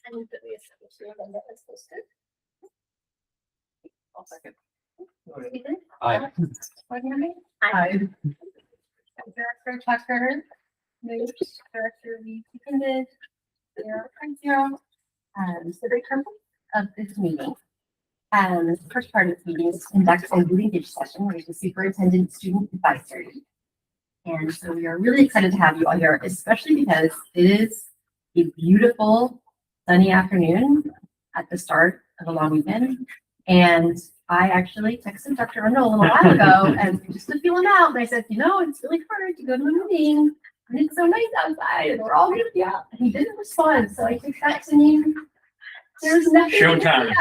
I move that we establish the agenda as posted. I'll second. Ethan? Aye. Board Member? Aye. Director Tucker, moves. Director Lee seconded. 0.0. So the purpose of this meeting. The first part of the meeting is to conduct a linkage session, which is the superintendent student advisory. And so we are really excited to have you all here, especially because it is a beautiful sunny afternoon at the start of a long weekend. And I actually texted Dr. Rundle a little while ago and just to feel him out. And I said, you know, it's really hard to go to a meeting and it's so nice outside and we're all gonna be out. And he didn't respond. So I took that to mean there's nothing. Showtime.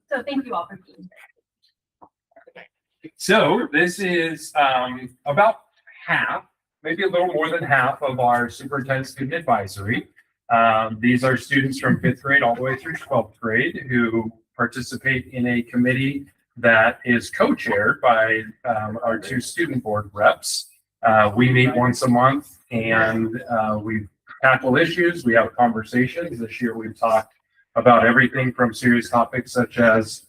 So thank you all for being here. So this is about half, maybe a little more than half of our superintendent student advisory. These are students from 5th grade all the way through 12th grade who participate in a committee that is co-chaired by our 2 student board reps. We meet once a month and we tackle issues. We have conversations. This year we've talked about everything from serious topics such as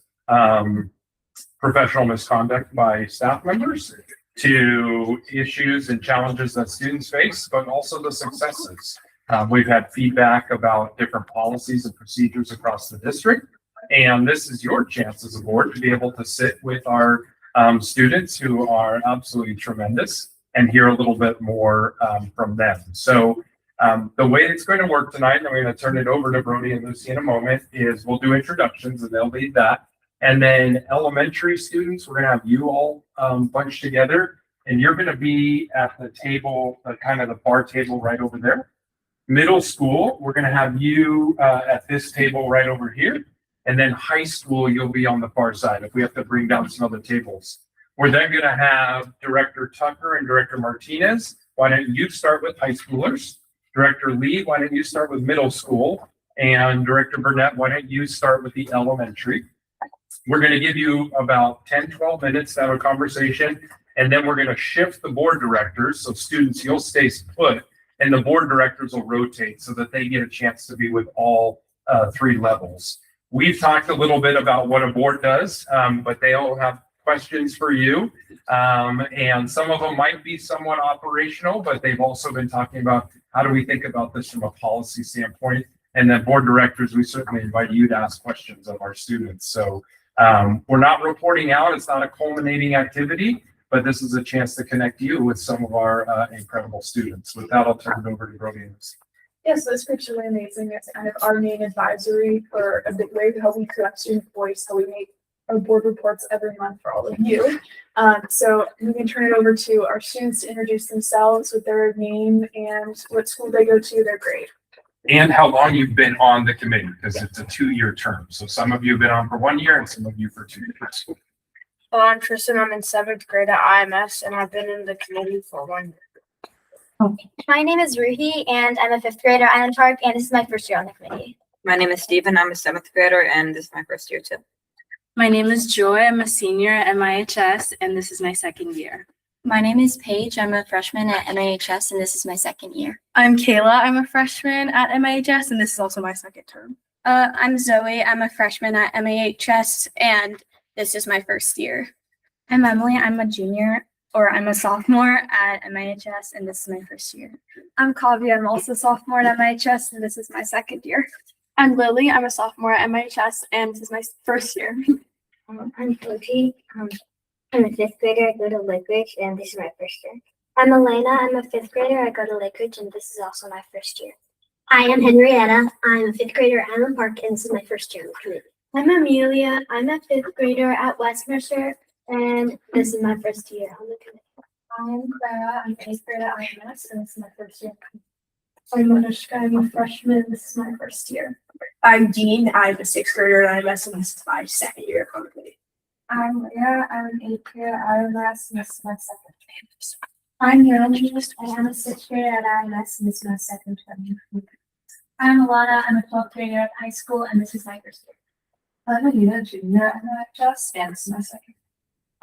professional misconduct by staff members to issues and challenges that students face, but also the successes. We've had feedback about different policies and procedures across the district. And this is your chance as a board to be able to sit with our students who are absolutely tremendous and hear a little bit more from them. So the way it's going to work tonight, and I'm going to turn it over to Brody and Lucy in a moment, is we'll do introductions and they'll lead that. And then elementary students, we're going to have you all bunched together and you're going to be at the table, kind of the bar table right over there. Middle school, we're going to have you at this table right over here. And then high school, you'll be on the far side if we have to bring down some other tables. We're then going to have Director Tucker and Director Martinez. Why don't you start with high schoolers? Director Lee, why don't you start with middle school? And Director Burnett, why don't you start with the elementary? We're going to give you about 10, 12 minutes to have a conversation. And then we're going to shift the board directors. So students, you'll stay put and the board directors will rotate so that they get a chance to be with all 3 levels. We've talked a little bit about what a board does, but they all have questions for you. And some of them might be somewhat operational, but they've also been talking about how do we think about this from a policy standpoint. And then board directors, we certainly invite you to ask questions of our students. So we're not reporting out. It's not a culminating activity, but this is a chance to connect you with some of our incredible students. With that, I'll turn it over to Brody. Yes, this group's really amazing. It's kind of our main advisory for a big way of how we collect student voice, how we make our board reports every month for all of you. So we can turn it over to our students to introduce themselves with their name and what school they go to, their grade. And how long you've been on the committee, because it's a 2-year term. So some of you have been on for 1 year and some of you for 2 years. Well, I'm Tristan. I'm in 7th grade at IMS, and I've been in the committee for 1 year. My name is Ruhi, and I'm a 5th grader at Island Park, and this is my first year on the committee. My name is Stephen. I'm a 7th grader, and this is my first year too. My name is Joy. I'm a senior at MIHS, and this is my 2nd year. My name is Paige. I'm a freshman at MIHS, and this is my 2nd year. I'm Kayla. I'm a freshman at MIHS, and this is also my 2nd term. I'm Zoe. I'm a freshman at MIHS, and this is my 1st year. I'm Emily. I'm a junior, or I'm a sophomore at MIHS, and this is my 1st year. I'm Kavya. I'm also a sophomore at MIHS, and this is my 2nd year. I'm Lily. I'm a sophomore at MIHS, and this is my 1st year. I'm Koji. I'm a 5th grader. I go to Lake Ridge, and this is my 1st year. I'm Elena. I'm a 5th grader. I go to Lake Ridge, and this is also my 1st year. I am Henrietta. I'm a 5th grader at Island Park, and this is my 1st year in the community. I'm Amelia. I'm a 5th grader at Westminster, and this is my 1st year on the committee. I'm Clara. I'm 8th grade at IMS, and this is my 1st year. I'm Anushka. I'm a freshman. This is my 1st year. I'm Dean. I'm a 6th grader at IMS, and this is my 2nd year on the committee. I'm Leah. I'm an 8th grader at IMS, and this is my 2nd year. I'm Yoranjus. I am a 6th grader at IMS, and this is my 2nd term. I'm Alana. I'm a 12th grader at high school, and this is my 1st year. I'm Anita, junior at MIHS, and this is my 2nd.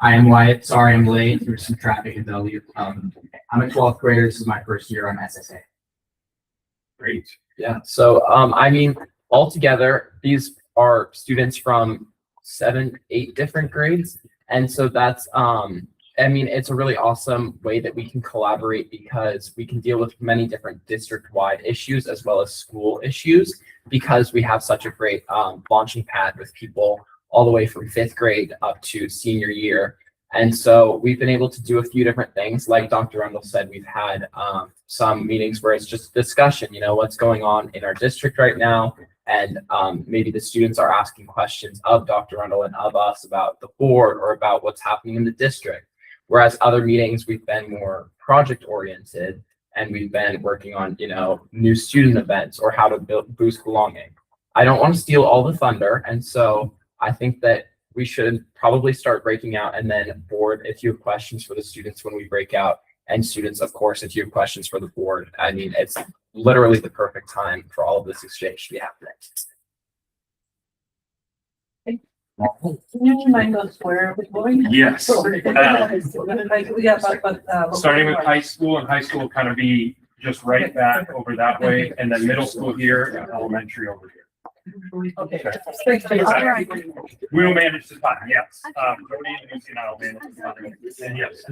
I am Wyatt. Sorry I'm late. There's some traffic in W. I'm a 12th grader. This is my 1st year on SSA. Great. Yeah. So, I mean, altogether, these are students from 7, 8 different grades. And so that's, I mean, it's a really awesome way that we can collaborate because we can deal with many different district-wide issues as well as school issues because we have such a great launching pad with people all the way from 5th grade up to senior year. And so we've been able to do a few different things. Like Dr. Rundle said, we've had some meetings where it's just discussion, you know, what's going on in our district right now. And maybe the students are asking questions of Dr. Rundle and of us about the board or about what's happening in the district. Whereas other meetings, we've been more project oriented and we've been working on, you know, new student events or how to boost belonging. I don't want to steal all the thunder. And so I think that we should probably start breaking out and then board if you have questions for the students when we break out. And students, of course, if you have questions for the board. I mean, it's literally the perfect time for all of this exchange to be happening. Can you remind us where we're going? Yes. We got Starting with high school, and high school will kind of be just right back over that way, and then middle school here, and elementary over here. Okay. We will manage the time, yes. Jody and Lucy and I will manage the time. And yes.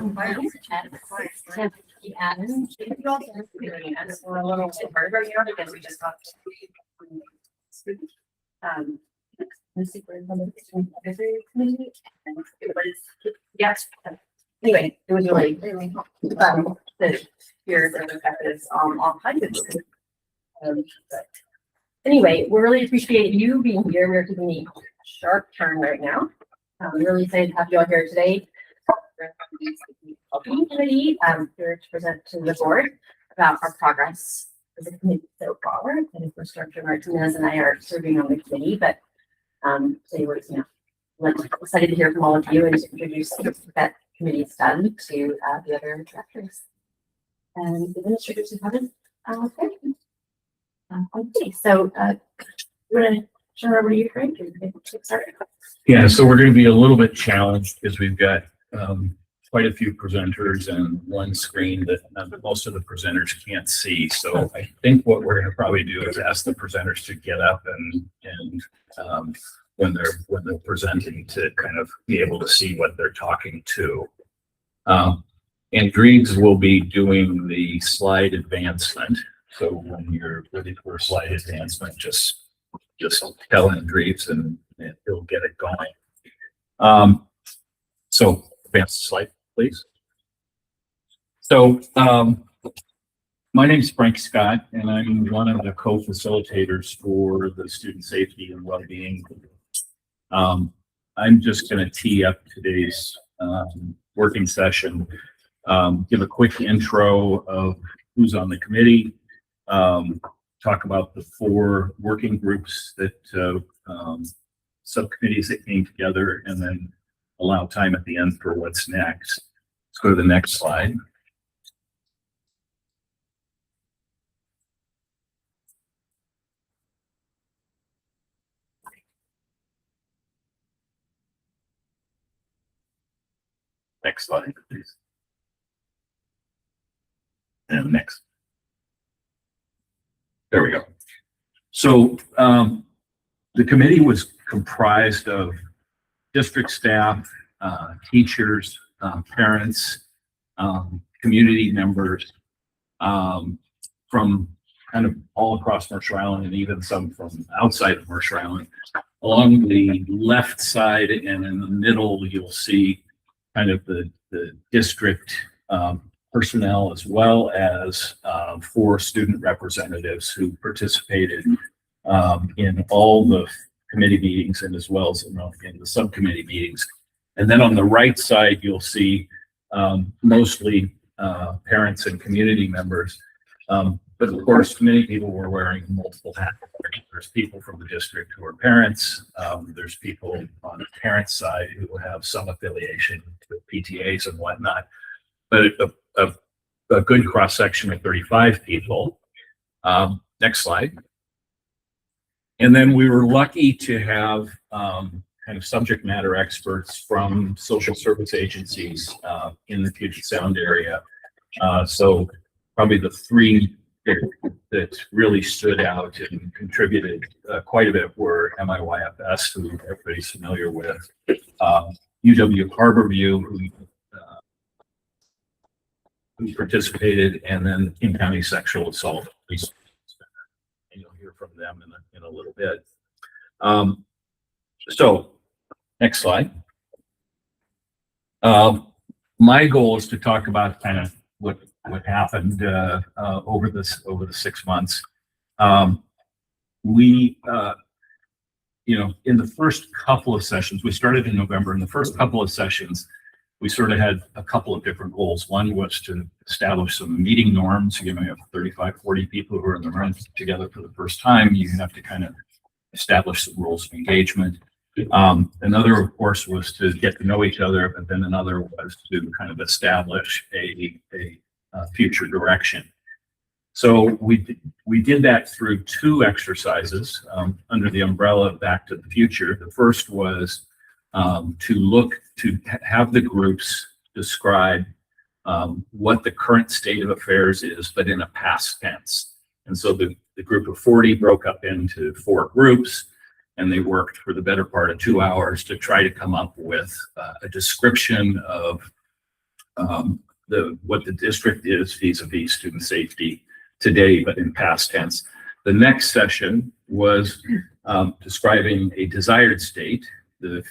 We're a little bit harder here because we just got the superintendent advisory committee, and it was, yes. Anyway, it was really fun to hear the perspectives on all kinds of things. But anyway, we really appreciate you being here. We're taking a sharp turn right now. I'm really excited to have you all here today. Committee, here to present to the board about our progress as a committee so far. And Infrastructure Martinez and I are serving on the committee, but today we're excited to hear from all of you and to introduce what that committee's done to the other directors. And the administrators who haven't okay, so you want to turn over to you, Frank, and get started. Yeah, so we're going to be a little bit challenged because we've got quite a few presenters and one screen that most of the presenters can't see. So I think what we're going to probably do is ask the presenters to get up and when they're presenting to kind of be able to see what they're talking to. And Griggs will be doing the slide advancement. So when you're ready for a slide advancement, just tell him Griggs and he'll get it going. So advance the slide, please. So my name is Frank Scott, and I'm one of the co-facilitators for the Student Safety and Wellbeing. I'm just going to tee up today's working session, give a quick intro of who's on the committee, talk about the 4 working groups that subcommittees that came together, and then allow time at the end for what's next. Let's go to the next slide. Next slide, please. And next. There we go. So the committee was comprised of district staff, teachers, parents, community members from kind of all across Mercer Island and even some from outside of Mercer Island. Along the left side and in the middle, you'll see kind of the district personnel, as well as 4 student representatives who participated in all the committee meetings and as well as in the subcommittee meetings. And then on the right side, you'll see mostly parents and community members. But of course, many people were wearing multiple hats. There's people from the district who are parents. There's people on the parent side who have some affiliation with PTAs and whatnot. But a good cross-section of 35 people. Next slide. And then we were lucky to have kind of subject matter experts from social service agencies in the Puget Sound area. So probably the 3 that really stood out and contributed quite a bit were MIYFS, who everybody's familiar with, UW Harborview, who participated, and then King County Sexual Assault. And you'll hear from them in a little bit. So next slide. My goal is to talk about kind of what happened over the 6 months. We in the first couple of sessions, we started in November. In the first couple of sessions, we sort of had a couple of different goals. One was to establish some meeting norms. You have 35, 40 people who are in the room together for the first time. You have to kind of establish some rules of engagement. Another, of course, was to get to know each other, but then another was to kind of establish a future direction. So we did that through 2 exercises under the umbrella of Back to the Future. The first was to have the groups describe what the current state of affairs is, but in a past tense. And so the group of 40 broke up into 4 groups, and they worked for the better part of 2 hours to try to come up with a description of what the district is vis-a-vis student safety today, but in past tense. The next session was describing a desired state, the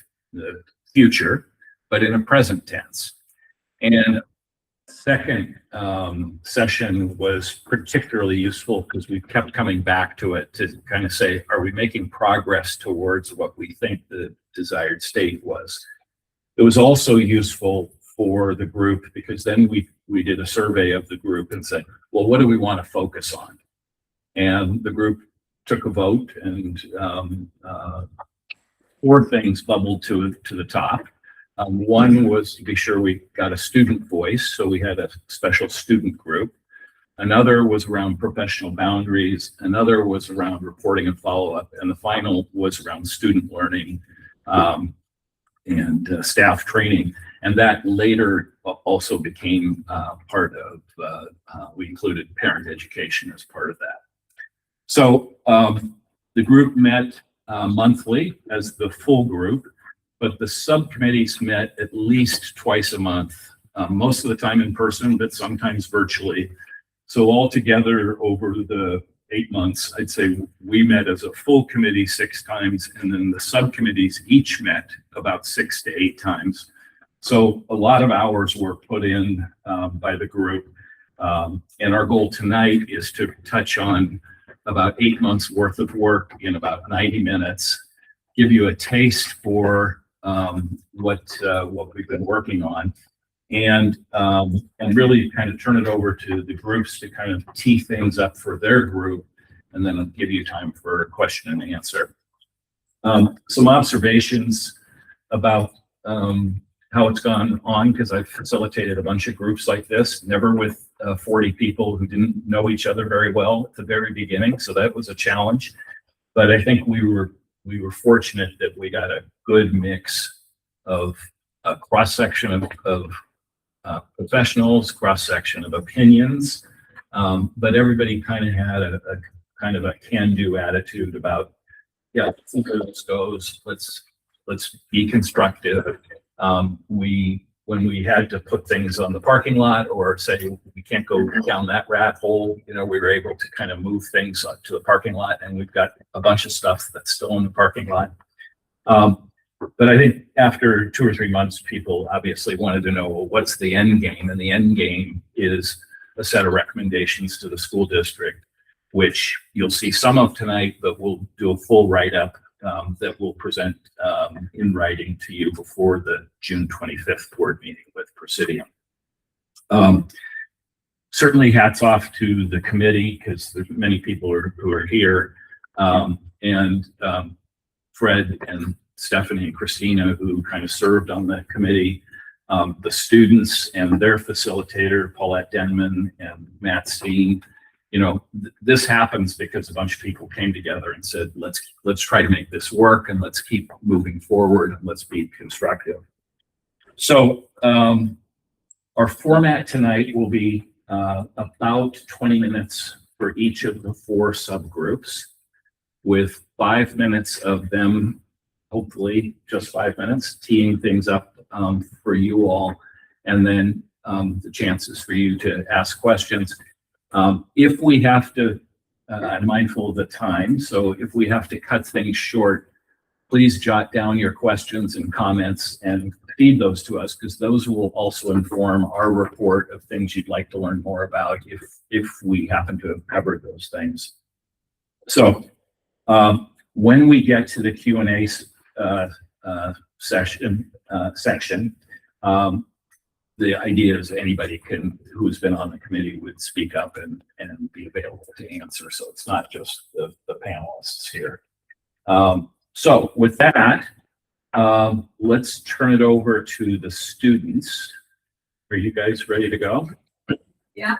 future, but in a present tense. And second session was particularly useful because we kept coming back to it to kind of say, are we making progress towards what we think the desired state was? It was also useful for the group because then we did a survey of the group and said, well, what do we want to focus on? And the group took a vote, and 4 things bubbled to the top. One was to be sure we got a student voice, so we had a special student group. Another was around professional boundaries. Another was around reporting and follow-up. And the final was around student learning and staff training. And that later also became part of, we included parent education as part of that. So the group met monthly as the full group, but the subcommittees met at least twice a month, most of the time in person, but sometimes virtually. So altogether over the 8 months, I'd say we met as a full committee 6 times, and then the subcommittees each met about 6 to 8 times. So a lot of hours were put in by the group. And our goal tonight is to touch on about 8 months worth of work in about 90 minutes, give you a taste for what we've been working on, and really kind of turn it over to the groups to kind of tee things up for their group, and then I'll give you time for question and answer. Some observations about how it's gone on, because I've facilitated a bunch of groups like this, never with 40 people who didn't know each other very well at the very beginning. So that was a challenge, but I think we were fortunate that we got a good mix of a cross-section of professionals, cross-section of opinions, but everybody kind of had a kind of a can-do attitude about, yeah, let's see where this goes. Let's be constructive. When we had to put things on the parking lot or say we can't go down that rat hole, we were able to kind of move things up to the parking lot, and we've got a bunch of stuff that's still in the parking lot. But I think after 2 or 3 months, people obviously wanted to know, well, what's the end game? And the end game is a set of recommendations to the school district, which you'll see some of tonight, but we'll do a full write-up that we'll present in writing to you before the June 25th board meeting with Presidium. Certainly hats off to the committee, because there's many people who are here, and Fred and Stephanie and Christina, who kind of served on the committee, the students and their facilitator, Paulette Denman and Matt Steen. This happens because a bunch of people came together and said, let's try to make this work, and let's keep moving forward, and let's be constructive. So our format tonight will be about 20 minutes for each of the 4 subgroups, with 5 minutes of them, hopefully just 5 minutes, teeing things up for you all, and then the chances for you to ask questions. If we have to, I'm mindful of the time, so if we have to cut things short, please jot down your questions and comments and feed those to us, because those will also inform our report of things you'd like to learn more about if we happen to have covered those things. So when we get to the Q&A section, the idea is anybody who's been on the committee would speak up and be available to answer. So it's not just the panelists here. So with that, let's turn it over to the students. Are you guys ready to go? Yeah.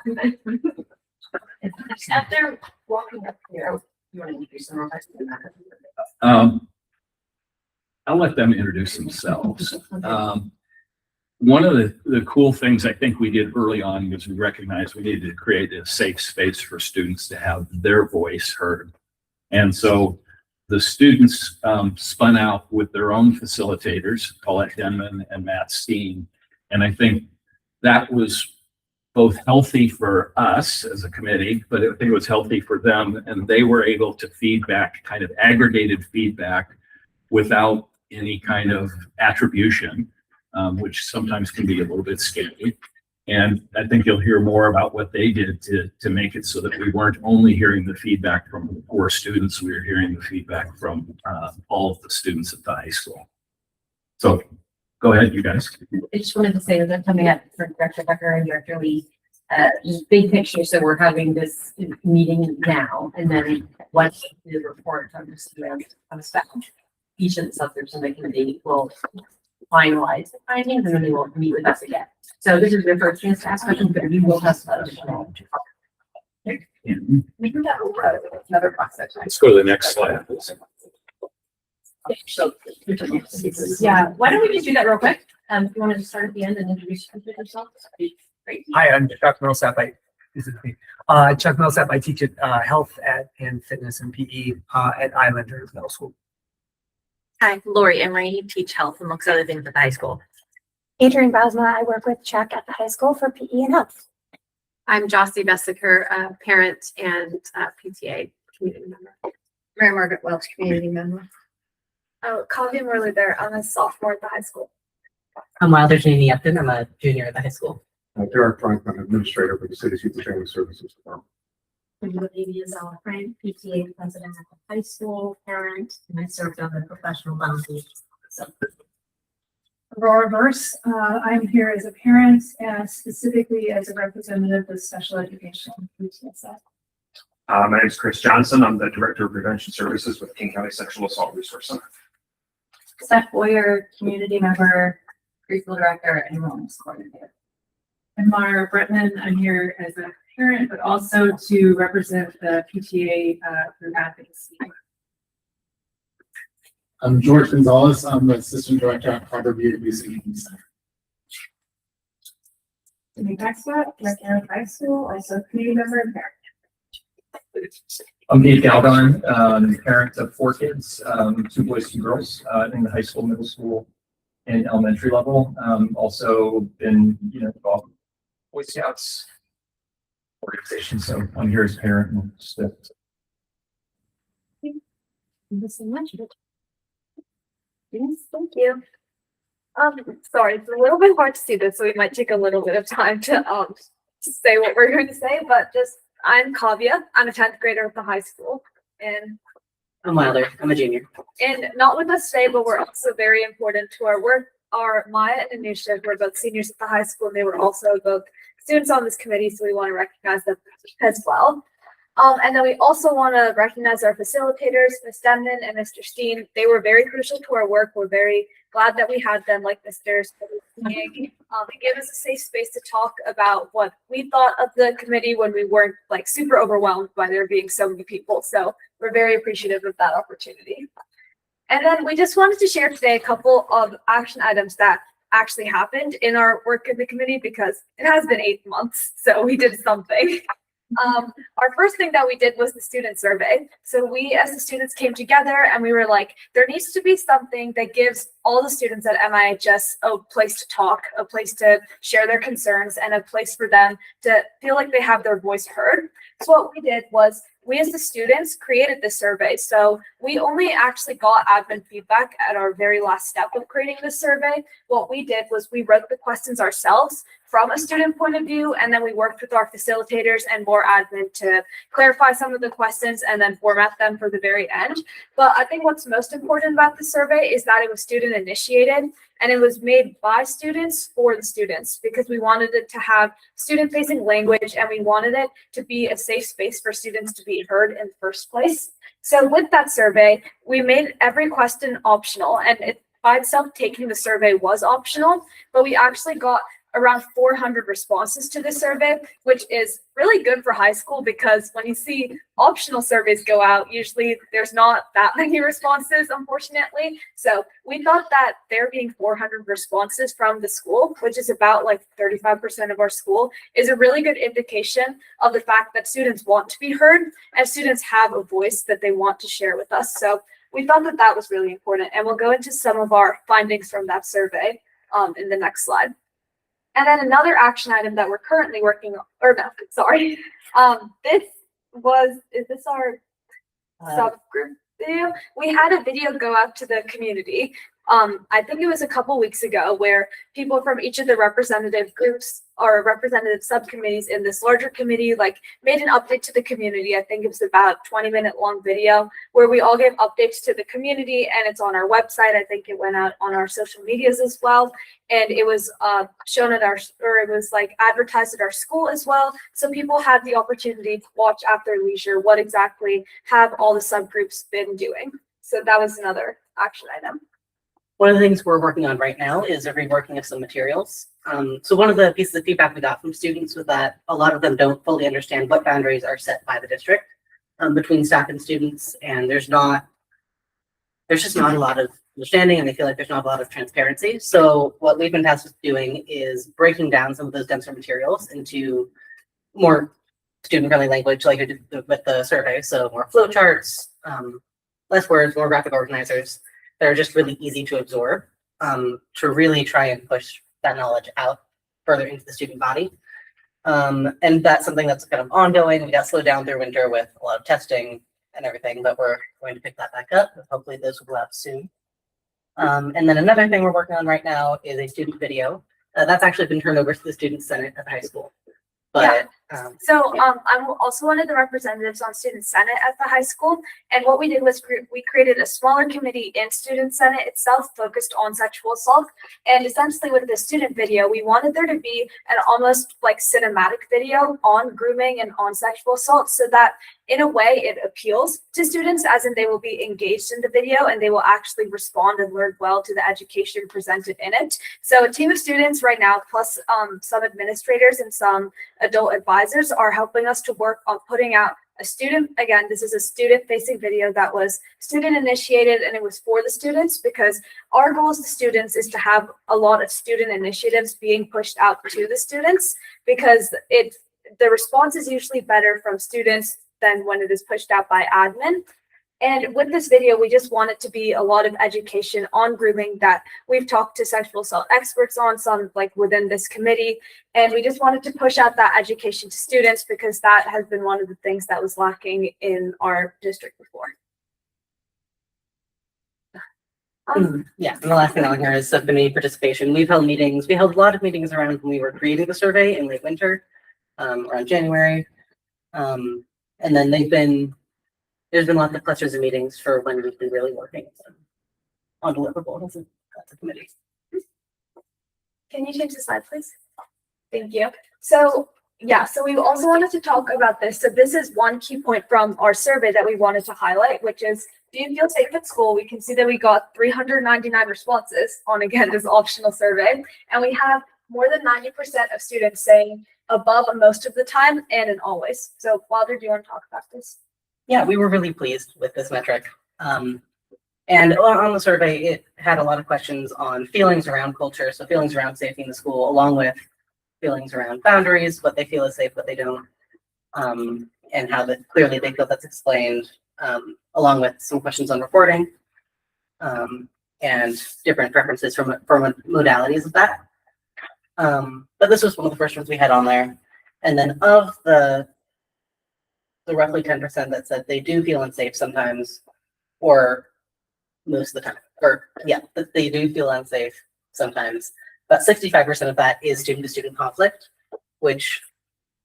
After walking up here, you want to introduce them? I'll let them introduce themselves. One of the cool things I think we did early on was we recognized we needed to create a safe space for students to have their voice heard. And so the students spun out with their own facilitators, Paulette Denman and Matt Steen. And I think that was both healthy for us as a committee, but I think it was healthy for them, and they were able to feedback, kind of aggregated feedback without any kind of attribution, which sometimes can be a little bit scary. And I think you'll hear more about what they did to make it so that we weren't only hearing the feedback from the poor students, we were hearing the feedback from all of the students at the high school. So go ahead, you guys. I just wanted to say that I'm coming up for Director Becker and Director Lee. Big picture, so we're having this meeting now, and then once the report comes back, each of the subgroups in the committee will finalize the findings, and then they will meet with us again. So this is your first chance to ask questions, but we will have some additional. Another process. Let's go to the next slide. So, yeah, why don't we just do that real quick? If you want to start at the end and introduce yourself. Great. Hi, I'm Chuck Millsap. Chuck Millsap. I teach at health and fitness and PE at Islanders Middle School. Hi, Lori Emery, teach health amongst other things at the high school. Adrian Bausma, I work with Chuck at the high school for PE and health. I'm Jossie Bessiker, parent and PTA community member. Mary Margaret Welch, community member. Oh, Kavya Morley there. I'm a sophomore at the high school. I'm Wilder Janey Upton. I'm a junior at the high school. Derek Franklin, administrator for the City's Youth and Family Services Department. Frank, PTA president at the high school, parent, and I served on the professional boundaries. So. Aurora Verse, I'm here as a parent and specifically as a representative of special education through TSF. My name is Chris Johnson. I'm the Director of Prevention Services with King County Sexual Assault Resource Center. Steph Boyer, community member, preschool director, and wellness coordinator. And Mara Bretman, I'm here as a parent, but also to represent the PTA through advocacy. I'm George Gonzalez. I'm the assistant director at Harbor View Music Center. Amy Baxter, director of high school, also community member and parent. I'm Dave Galdon, parent of 4 kids, 2 boys, 2 girls, in the high school, middle school, and elementary level. Also been, involved in Boy Scouts organization, so I'm here as a parent. And just, Thank you so much. Yes, thank you. Sorry, it's a little bit hard to see this, so we might take a little bit of time to say what we're going to say, but I'm Kavya. I'm a 10th grader at the high school, and I'm Wilder. I'm a junior. And not with us today, but we're also very important to our work. Our Maya and Anusha were both seniors at the high school, and they were also both students on this committee, so we want to recognize them as well. And then we also want to recognize our facilitators, Ms. Demnon and Mr. Steen. They were very crucial to our work. We're very glad that we had them, like Mr. They gave us a safe space to talk about what we thought of the committee when we weren't super overwhelmed by there being so many people. So we're very appreciative of that opportunity. And then we just wanted to share today a couple of action items that actually happened in our work in the committee, because it has been 8 months, so we did something. Our first thing that we did was the student survey. So we as the students came together and we were like, there needs to be something that gives all the students at MIHS a place to talk, a place to share their concerns, and a place for them to feel like they have their voice heard. So what we did was we as the students created this survey. So we only actually got admin feedback at our very last step of creating this survey. What we did was we wrote the questions ourselves from a student point of view, and then we worked with our facilitators and more admin to clarify some of the questions and then format them for the very end. But I think what's most important about the survey is that it was student initiated, and it was made by students for the students, because we wanted it to have student-facing language and we wanted it to be a safe space for students to be heard in the first place. So with that survey, we made every question optional, and it by itself taking the survey was optional, but we actually got around 400 responses to the survey, which is really good for high school, because when you see optional surveys go out, usually there's not that many responses, unfortunately. So we thought that there being 400 responses from the school, which is about 35% of our school, is a really good indication of the fact that students want to be heard and students have a voice that they want to share with us. So we thought that that was really important, and we'll go into some of our findings from that survey in the next slide. And then another action item that we're currently working on, or no, sorry. Is this our subgroup video? We had a video go out to the community. I think it was a couple weeks ago where people from each of the representative groups or representative subcommittees in this larger committee like made an update to the community. I think it was about 20-minute long video where we all gave updates to the community, and it's on our website. I think it went out on our social medias as well, and it was shown at it was like advertised at our school as well, so people had the opportunity to watch at their leisure what exactly have all the subgroups been doing. So that was another action item. One of the things we're working on right now is a reworking of some materials. So one of the pieces of feedback we got from students was that a lot of them don't fully understand what boundaries are set by the district between staff and students, and there's just not a lot of understanding, and they feel like there's not a lot of transparency. So what we've been tasked with doing is breaking down some of those denser materials into more student-friendly language, like I did with the survey. So more flowcharts, less words, more graphic organizers that are just really easy to absorb, to really try and push that knowledge out further into the student body. And that's something that's kind of ongoing. We got slowed down through winter with a lot of testing and everything, but we're going to pick that back up. Hopefully those will go out soon. And then another thing we're working on right now is a student video. That's actually been turned over to the Student Senate at the high school. But I'm also one of the representatives on Student Senate at the high school. And what we did was we created a smaller committee in Student Senate itself focused on sexual assault. And essentially with the student video, we wanted there to be an almost like cinematic video on grooming and on sexual assault, so that in a way it appeals to students, as in they will be engaged in the video and they will actually respond and learn well to the education presented in it. So a team of students right now, plus some administrators and some adult advisors, are helping us to work on putting out a student, again, this is a student-facing video that was student-initiated, and it was for the students, because our goal as the students is to have a lot of student initiatives being pushed out to the students, because the response is usually better from students than when it is pushed out by admin. And with this video, we just want it to be a lot of education on grooming that we've talked to sexual assault experts on, some like within this committee. And we just wanted to push out that education to students, because that has been one of the things that was lacking in our district before. Yeah, and the last thing on here is subcommittee participation. We've held meetings. We held a lot of meetings around when we were creating the survey in late winter, around January. And then there's been lots of clusters of meetings for when we've been really working on deliverables. That's a committee. Can you change the slide, please? Thank you. So we also wanted to talk about this. So this is one key point from our survey that we wanted to highlight, which is, do you feel safe at school? We can see that we got 399 responses on, again, this optional survey. And we have more than 90% of students saying above most of the time and in always. So Wilder, do you want to talk about this? Yeah, we were really pleased with this metric. And on the survey, it had a lot of questions on feelings around culture, so feelings around safety in the school, along with feelings around boundaries, what they feel is safe, what they don't, and how clearly they feel that's explained, along with some questions on reporting, and different preferences from modalities of that. But this was one of the first ones we had on there. And then of the roughly 10% that said they do feel unsafe sometimes, or most of the time, that they do feel unsafe sometimes. About 65% of that is student-to-student conflict, which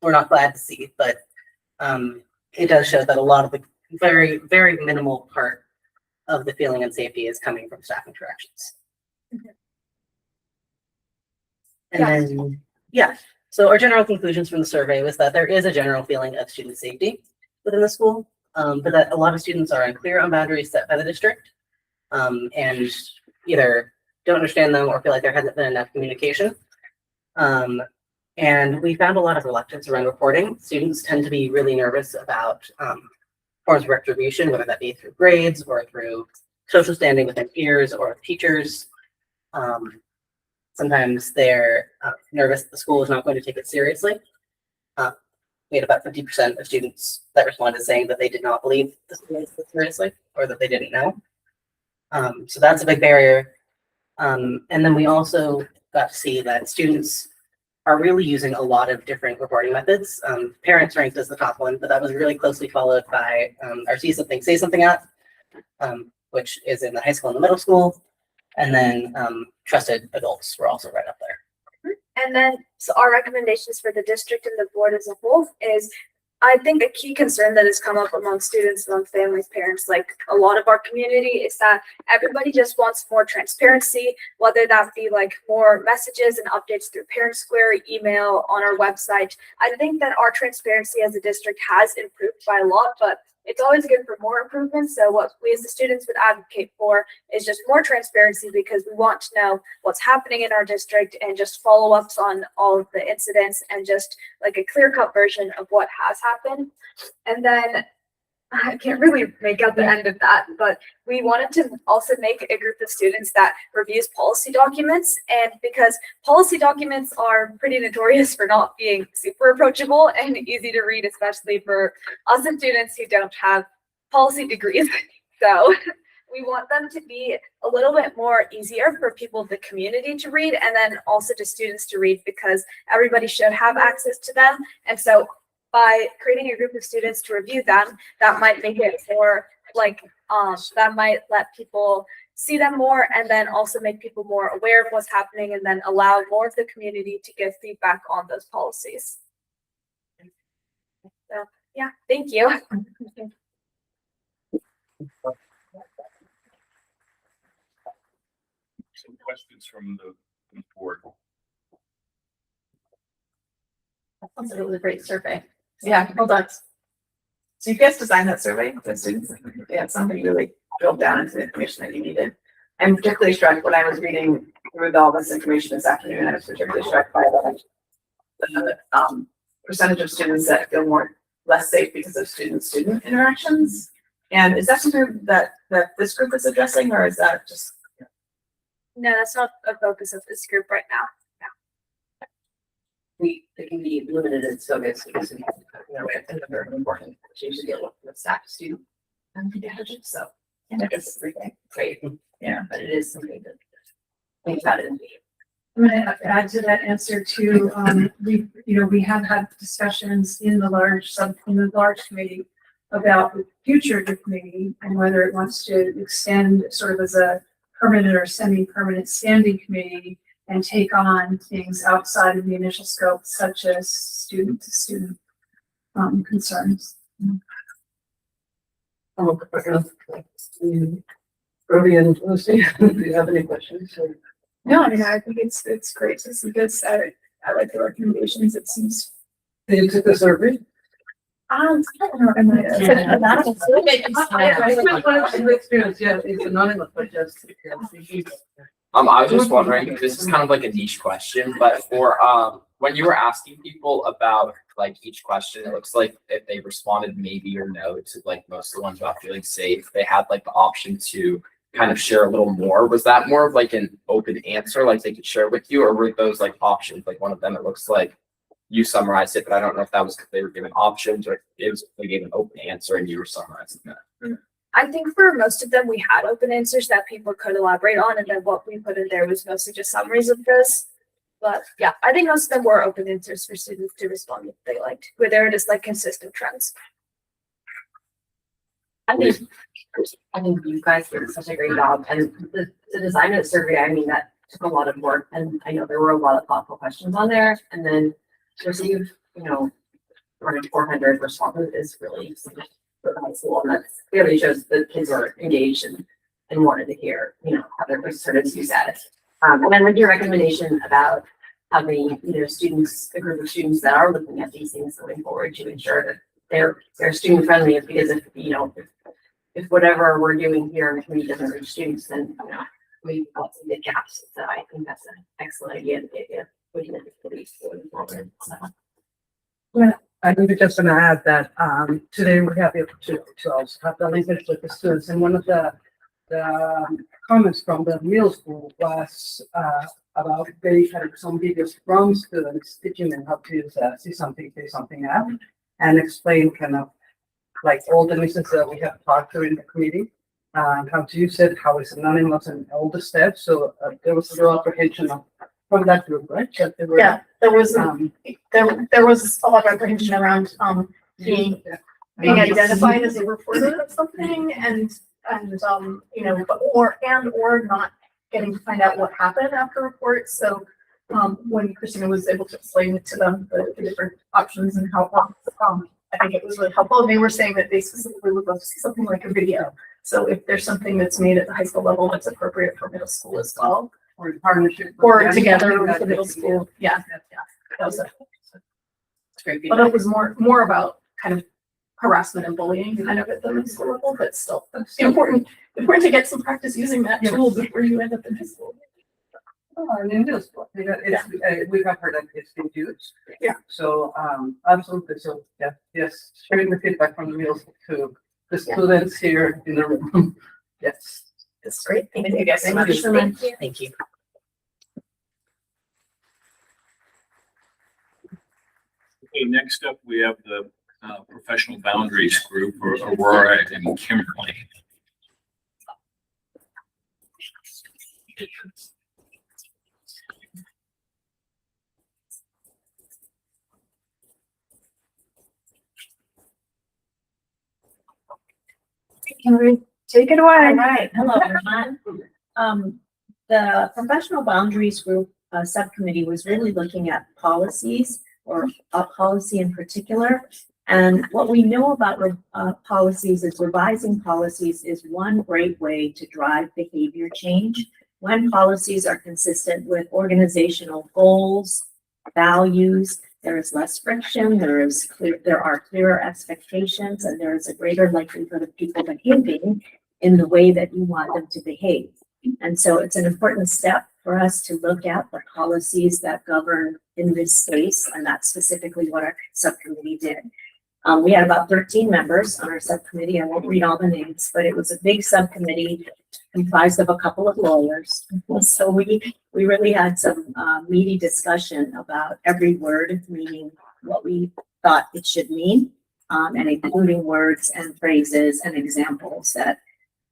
we're not glad to see, but it does show that a lot of the very, very minimal part of the feeling unsafety is coming from staff interactions. And then, so our general conclusions from the survey was that there is a general feeling of student safety within the school, but that a lot of students are unclear on boundaries set by the district, and either don't understand them or feel like there hasn't been enough communication. And we found a lot of reluctance around reporting. Students tend to be really nervous about forms of retribution, whether that be through grades or through social standing with their peers or teachers. Sometimes they're nervous that the school is not going to take it seriously. We had about 50% of students that responded saying that they did not believe the school was taken seriously, or that they didn't know. So that's a big barrier. And then we also got to see that students are really using a lot of different reporting methods. Parents ranked as the top one, but that was really closely followed by our See Something, Say Something app, which is in the high school and the middle school. And then trusted adults were also right up there. And then, so our recommendations for the district and the board as a whole is, I think a key concern that has come up among students, among families, parents, like a lot of our community, is that everybody just wants more transparency, whether that be like more messages and updates through Parent Square, email, on our website. I think that our transparency as a district has improved by a lot, but it's always good for more improvements. So what we as the students would advocate for is just more transparency, because we want to know what's happening in our district and just follow-ups on all of the incidents and just like a clear-cut version of what has happened. And then I can't really make out the end of that, but we wanted to also make a group of students that reviews policy documents. And because policy documents are pretty notorious for not being super approachable and easy to read, especially for us and students who don't have policy degrees. So we want them to be a little bit more easier for people in the community to read, and then also to students to read, because everybody should have access to them. And so by creating a group of students to review them, that might make it more like, that might let people see them more, and then also make people more aware of what's happening, and then allow more of the community to give feedback on those policies. So, yeah, thank you. Some questions from the board. That's a really great survey. Yeah, well done. So you guys designed that survey with the students? Yeah, somebody really drilled down into the information that you needed. I'm particularly struck when I was reading through all this information this afternoon. I was particularly struck by the percentage of students that feel less safe because of student-student interactions. And is that something that this group is addressing, or is that just? No, that's not a focus of this group right now. It can be limited in scope because it's very important to deal with staff student intelligence. So it's great. Yeah, but it is something to think about it. I'm going to add to that answer too. We have had discussions in the large committee about the future of the committee and whether it wants to extend sort of as a permanent or semi-permanent standing committee and take on things outside of the initial scope, such as student-to-student concerns. Ruby and Lucy, do you have any questions? No, I mean, I think it's great to see this. I like the recommendations. It seems. Did you take the survey? I don't know. It's anonymous, but just. I was just wondering, this is kind of like a niche question, but for when you were asking people about like each question, it looks like if they responded maybe or no to like most of the ones about feeling safe, they had like the option to kind of share a little more. Was that more of like an open answer, like they could share with you, or were those like options? Like one of them, it looks like you summarized it, but I don't know if that was because they were given options or if it was they gave an open answer and you were summarizing that. I think for most of them, we had open answers that people could elaborate on, and then what we put in there was mostly just summaries of those. But yeah, I think most of them were open answers for students to respond if they liked, where there were just like consistent trends. I think you guys did such a great job, and the design of the survey, I mean, that took a lot of work, and I know there were a lot of thoughtful questions on there, and then to receive, around 400 responses is really significant for the high school, and that clearly shows that kids are engaged and wanted to hear, how their concerns use that. And then with your recommendation about having either a group of students that are looking at these things going forward to ensure that they're student friendly, because if whatever we're doing here in the community doesn't reach students, then we've got some big gaps. So I think that's an excellent idea to get looking at the police going forward. So. Well, I think just going to add that today we're happy to also have the linkage with the students, and one of the comments from the middle school was about they had some videos from students teaching them how to use See Something, Say Something app, and explain kind of like all the lessons that we have talked to in the committee, how to use it, how it's anonymous, and all the steps. So there was a real apprehension of from that group, right? That they were, Yeah, there was, um, there was a lot of apprehension around, being identified as a reporter of something you know, or not getting to find out what happened after reports. So, when Christina was able to explain it to them, the different options and how, I think it was really helpful. And they were saying that they specifically would love to see something like a video. So if there's something that's made at the high school level that's appropriate for middle school as well, or in partnership. or together with the middle school, yeah. That was it. It's great. But it was more about kind of harassment and bullying kind of at the middle school level, but still important to get some practice using that tool before you end up in high school. Oh, and in middle school, we have heard that it's been used. Yeah. So, absolutely. So, yeah, yes, sharing the feedback from the middle school to the students here in the room. Yes. That's great. Thank you guys so Thank much. you. Thank you. Okay, next up, we have the professional boundaries group, or Aurora and Kimberly. Kimberly, take it away. All right, hello everyone. The professional boundaries group subcommittee was really looking at policies, or a policy in particular. And what we know about policies is revising policies is one great way to drive behavior change. When policies are consistent with organizational goals, values, there is less friction, there are clearer expectations, and there is a greater likelihood of people behaving in the way that you want them to behave. And so it's an important step for us to look at the policies that govern in this space, and that's specifically what our subcommittee did. We had about 13 members on our subcommittee. I won't read all the names, but it was a big subcommittee comprised of a couple of lawyers. So we really had some meaty discussion about every word, meaning what we thought it should mean, and including words and phrases and examples that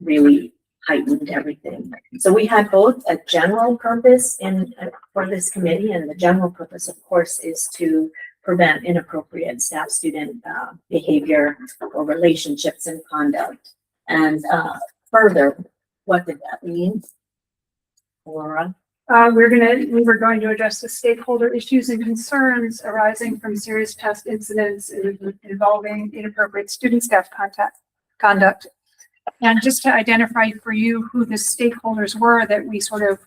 really heightened everything. So we had both a general purpose for this committee, and the general purpose, of course, is to prevent inappropriate staff-student behavior or relationships and conduct. And further, what did that mean, Laura? We were going to address the stakeholder issues and concerns arising from serious past incidents involving inappropriate student-staff conduct. And just to identify for you who the stakeholders were that we sort of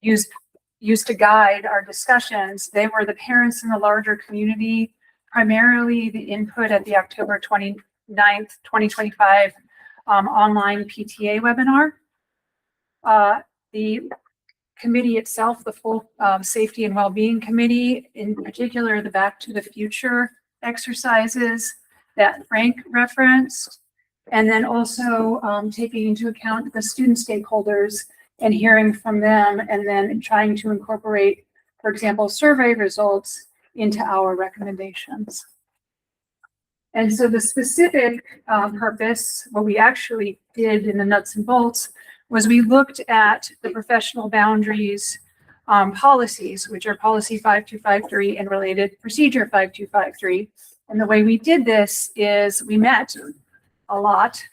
used to guide our discussions, they were the parents in the larger community, primarily the input at the October 29th, 2025 online PTA webinar. The committee itself, the full safety and well-being committee, in particular, the Back to the Future exercises that Frank referenced, and then also taking into account the student stakeholders and hearing from them, and then trying to incorporate, for example, survey results into our recommendations. And so the specific purpose, what we actually did in the nuts and bolts, was we looked at the professional boundaries policies, which are policy 5253 and related procedure 5253. And the way we did this is we met a lot,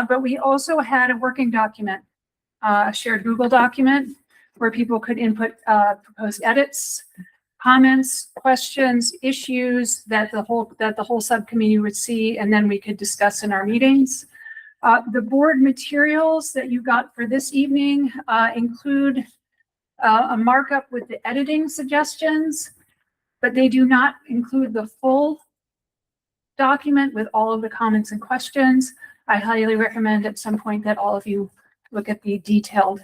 but we also had a working document, a shared Google document where people could input proposed edits, comments, questions, issues that the whole subcommittee would see, and then we could discuss in our meetings. The board materials that you got for this evening include a markup with the editing suggestions, but they do not include the full document with all of the comments and questions. I highly recommend at some point that all of you look at the detailed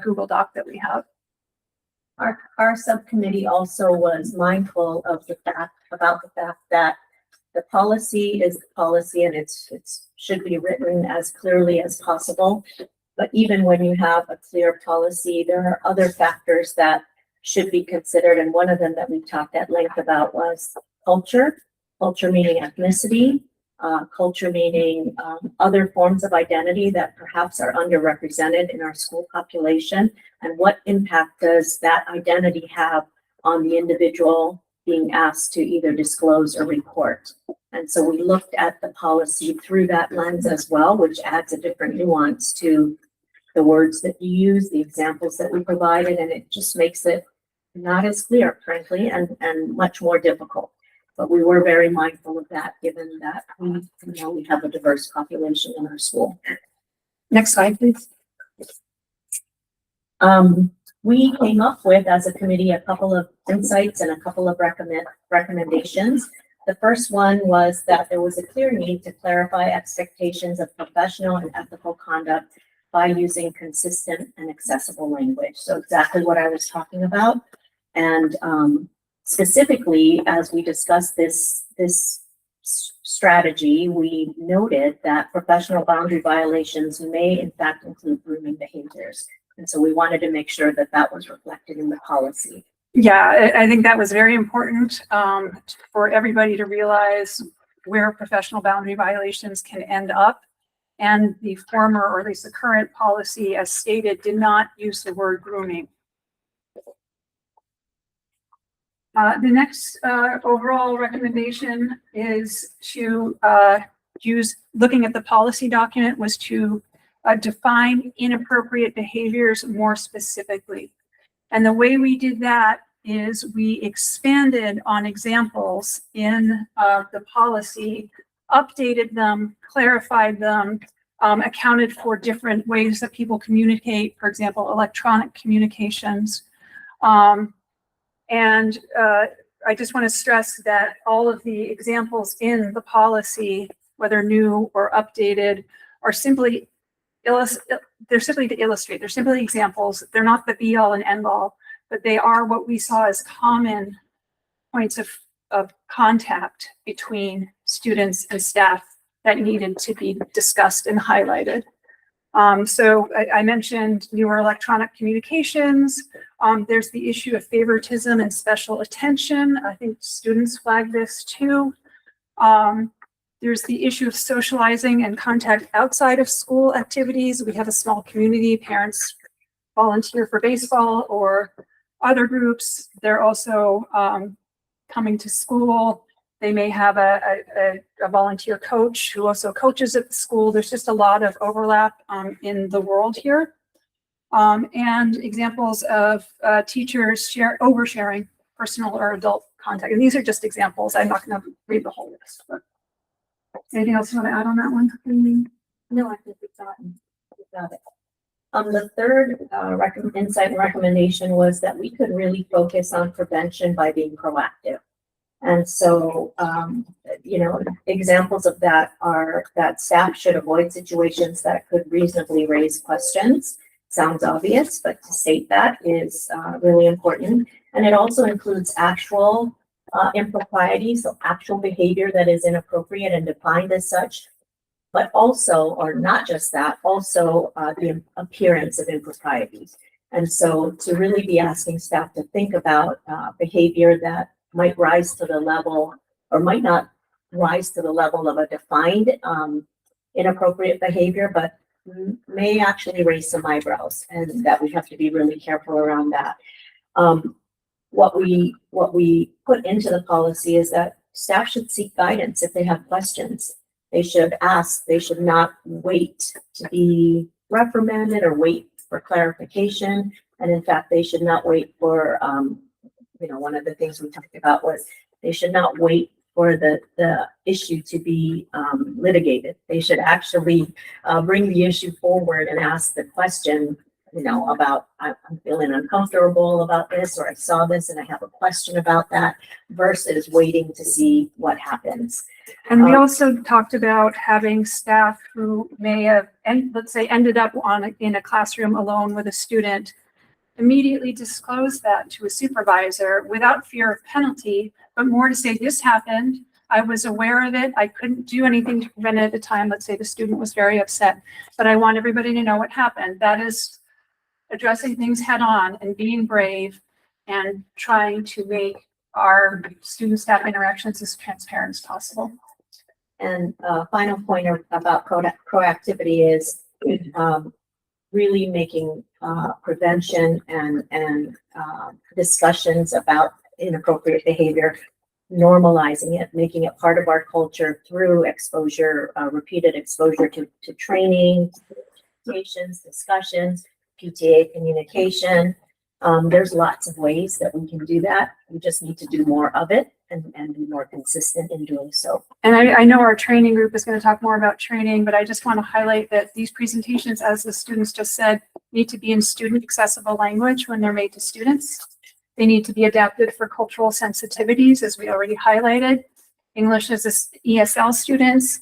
Google Doc that we have. Our subcommittee also was mindful of the fact that the policy is the policy, and it's should be written as clearly as possible. But even when you have a clear policy, there are other factors that should be considered. And one of them that we talked at length about was culture meaning ethnicity, culture meaning other forms of identity that perhaps are underrepresented in our school population, and what impact does that identity have on the individual being asked to either disclose or report. And so we looked at the policy through that lens as well, which adds a different nuance to the words that you use, the examples that we provided, and it just makes it not as clear, frankly, and much more difficult. But we were very mindful of that, given that we have a diverse population in our school. Next slide, please. We came up with, as a committee, a couple of insights and a couple of recommendations. The first one was that there was a clear need to clarify expectations of professional and ethical conduct by using consistent and accessible language. So exactly what I was talking about. And specifically, as we discussed this strategy, we noted that professional boundary violations may in fact include grooming behaviors. And so we wanted to make sure that that was reflected in the policy. Yeah, I think that was very important for everybody to realize where professional boundary violations can end up. And the former, or at least the current policy, as stated, did not use the word grooming. The next overall recommendation is to looking at the policy document, was to define inappropriate behaviors more specifically. And the way we did that is we expanded on examples in the policy, updated them, clarified them, accounted for different ways that people communicate, for example, electronic communications. And I just want to stress that all of the examples in the policy, whether new or updated, are simply they're simply to illustrate. They're simply examples. They're not the be all and end all, but they are what we saw as common points of contact between students and staff that needed to be discussed and highlighted. So I mentioned newer electronic communications. There's the issue of favoritism and special attention. I think students flag this too. There's the issue of socializing and contact outside of school activities. We have a small community. Parents volunteer for baseball or other groups. They're also coming to school. They may have a volunteer coach who also coaches at the school. There's just a lot of overlap in the world here. And examples of teachers oversharing personal or adult contact. And these are just examples. I'm not going to read the whole list. But anything else you want to add on that one? No, I think we've got it. The third insight and recommendation was that we could really focus on prevention by being proactive. And so, examples of that are that staff should avoid situations that could reasonably raise questions. Sounds obvious, but to state that is really important. And it also includes actual impropriety, so actual behavior that is inappropriate and defined as such, but also, or not just that, also the appearance of improprieties. And so to really be asking staff to think about behavior that might rise to the level or might not rise to the level of a defined inappropriate behavior, but may actually raise some eyebrows, and that we have to be really careful around that. What we put into the policy is that staff should seek guidance if they have questions. They should ask. They should not wait to be reprimanded or wait for clarification. And in fact, they should not wait for, one of the things we talked about was they should not wait for the issue to be litigated. They should actually bring the issue forward and ask the question, about I'm feeling uncomfortable about this, or I saw this and I have a question about that, versus waiting to see what happens. And we also talked about having staff who may have, let's say, ended up in a classroom alone with a student, immediately disclose that to a supervisor without fear of penalty, but more to say, this happened, I was aware of it, I couldn't do anything to prevent it at the time. Let's say the student was very upset, but I want everybody to know what happened. That is addressing things head on and being brave and trying to make our student-staff interactions as transparent as possible. And final point about proactivity is really making prevention and discussions about inappropriate behavior, normalizing it, making it part of our culture through exposure, repeated exposure to training, presentations, discussions, PTA communication. There's lots of ways that we can do that. We just need to do more of it and be more consistent in doing so. And I know our training group is going to talk more about training, but I just want to highlight that these presentations, as the students just said, need to be in student accessible language when they're made to students. They need to be adapted for cultural sensitivities, as we already highlighted. English as ESL students,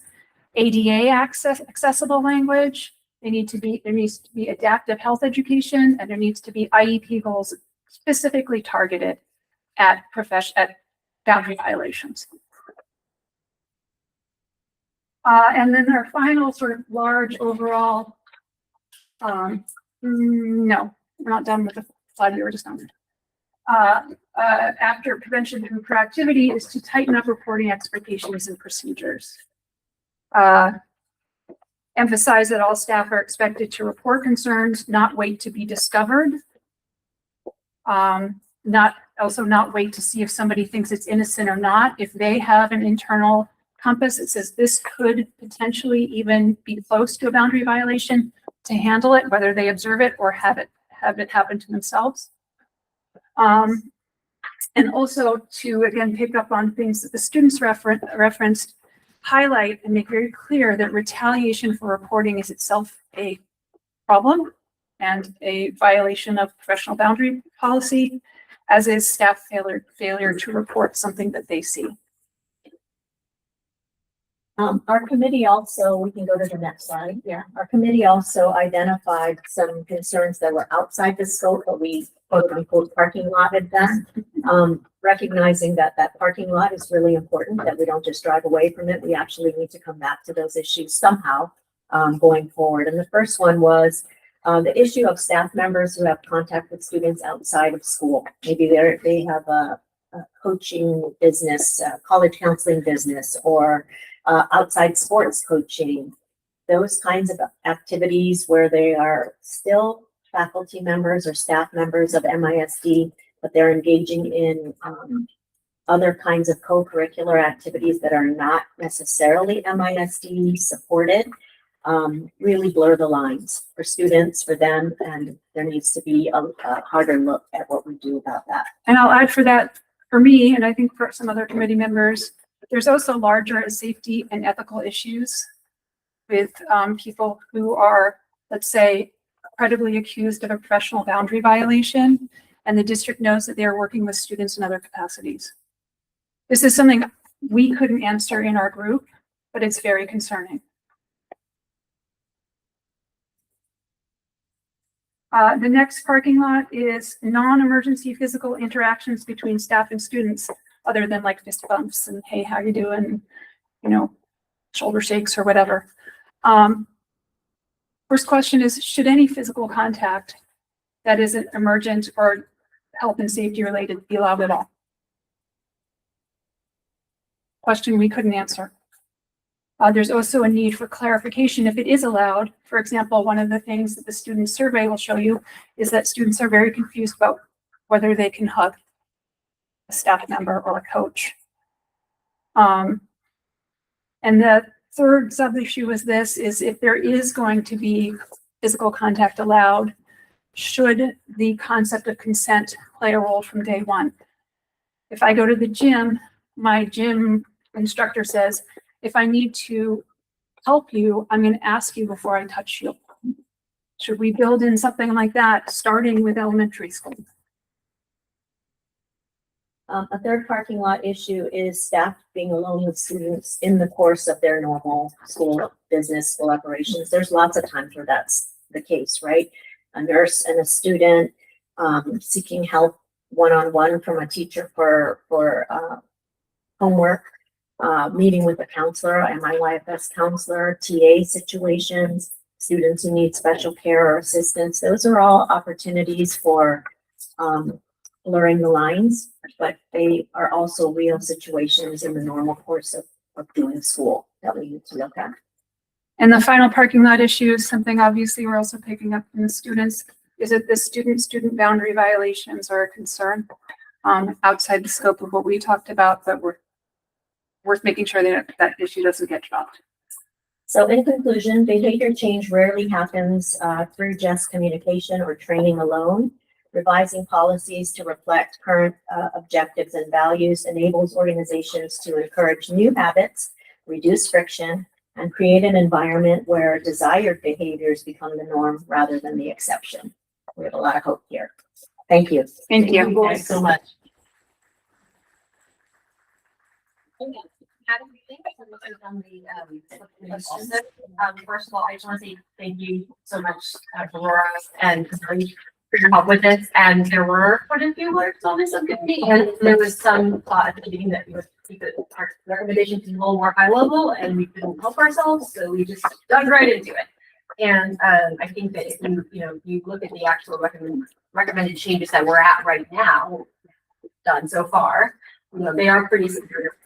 ADA accessible language. There needs to be adaptive health education, and there needs to be IEP goals specifically targeted at boundary violations. And then our final sort of large overall, no, we're not done with the slide we were just on. After prevention through proactivity is to tighten up reporting expectations and procedures. Emphasize that all staff are expected to report concerns, not wait to be discovered. Not wait to see if somebody thinks it's innocent or not. If they have an internal compass that says this could potentially even be close to a boundary violation, to handle it, whether they observe it or have it happen to themselves. And also to, again, pick up on things that the students referenced, highlight and make very clear that retaliation for reporting is itself a problem and a violation of professional boundary policy, as is staff failure to report something that they see. Our committee also, we can go to the next slide. Yeah, our committee also identified some concerns that were outside the scope, but we quote unquote parking lot at best. Recognizing that parking lot is really important, that we don't just drive away from it. We actually need to come back to those issues somehow going forward. And the first one was the issue of staff members who have contact with students outside of school. Maybe they have a coaching business, college counseling business, or outside sports coaching, those kinds of activities where they are still faculty members or staff members of MISD, but they're engaging in other kinds of co-curricular activities that are not necessarily MISD supported, really blur the lines for students, for them, and there needs to be a harder look at what we do about that. And I'll add for that, for me, and I think for some other committee members, there's also larger safety and ethical issues with people who are, let's say, credibly accused of a professional boundary violation, and the district knows that they are working with students in other capacities. This is something we couldn't answer in our group, but it's very concerning. The next parking lot is non-emergency physical interactions between staff and students, other than like fist bumps and hey, how you doing? You know, shoulder shakes or whatever. First question is, should any physical contact that isn't emergent or health and safety related be allowed at all? Question we couldn't answer. There's also a need for clarification if it is allowed. For example, one of the things that the student survey will show you is that students are very confused about whether they can hug a staff member or a coach. And the third sub-issue is this, is if there is going to be physical contact allowed, should the concept of consent play a role from day one? If I go to the gym, my gym instructor says, if I need to help you, I'm going to ask you before I touch you. Should we build in something like that, starting with elementary school? A third parking lot issue is staff being alone with students in the course of their normal school business, school operations. There's lots of times where that's the case, right? A nurse and a student seeking help one-on-one from a teacher for homework, meeting with a counselor, MIYFS counselor, TA situations, students who need special care or assistance. Those are all opportunities for blurring the lines, but they are also real situations in the normal course of doing school that we need to look at. And the final parking lot issue is something obviously we're also picking up from the students. Is it the student boundary violations are a concern outside the scope of what we talked about, but we're worth making sure that that issue doesn't get dropped. So in conclusion, behavior change rarely happens through just communication or training alone. Revising policies to reflect current objectives and values enables organizations to encourage new habits, reduce friction, and create an environment where desired behaviors become the norm rather than the exception. We have a lot of hope here. Thank you. Thank you. Thanks so much. First of all, I just want to say thank you so much, Laura and Kelly, for your help with this. And there were quite a few words on this subcommittee, and there was some thought at the beginning that our recommendations be a little more high level, and we couldn't help ourselves, so we just dug right into it. And I think that if you look at the actual recommended changes that we're at right now, done so far, they are pretty severe.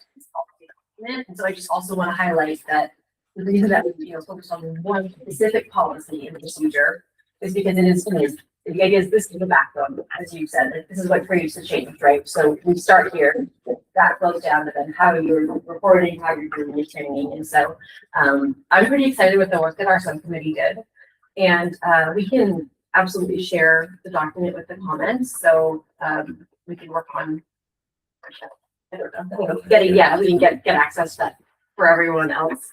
And so I just also want to highlight that the reason that we focus on one specific policy and procedure is because it is, the idea is this is the backbone, as you said, that this is what creates the change, right? So we start here, that goes down to then how you're reporting, how you're doing your training. And so I'm pretty excited with the work that our subcommittee did. And we can absolutely share the document with the comments. So we can work on I don't know, we can get access to that for everyone else.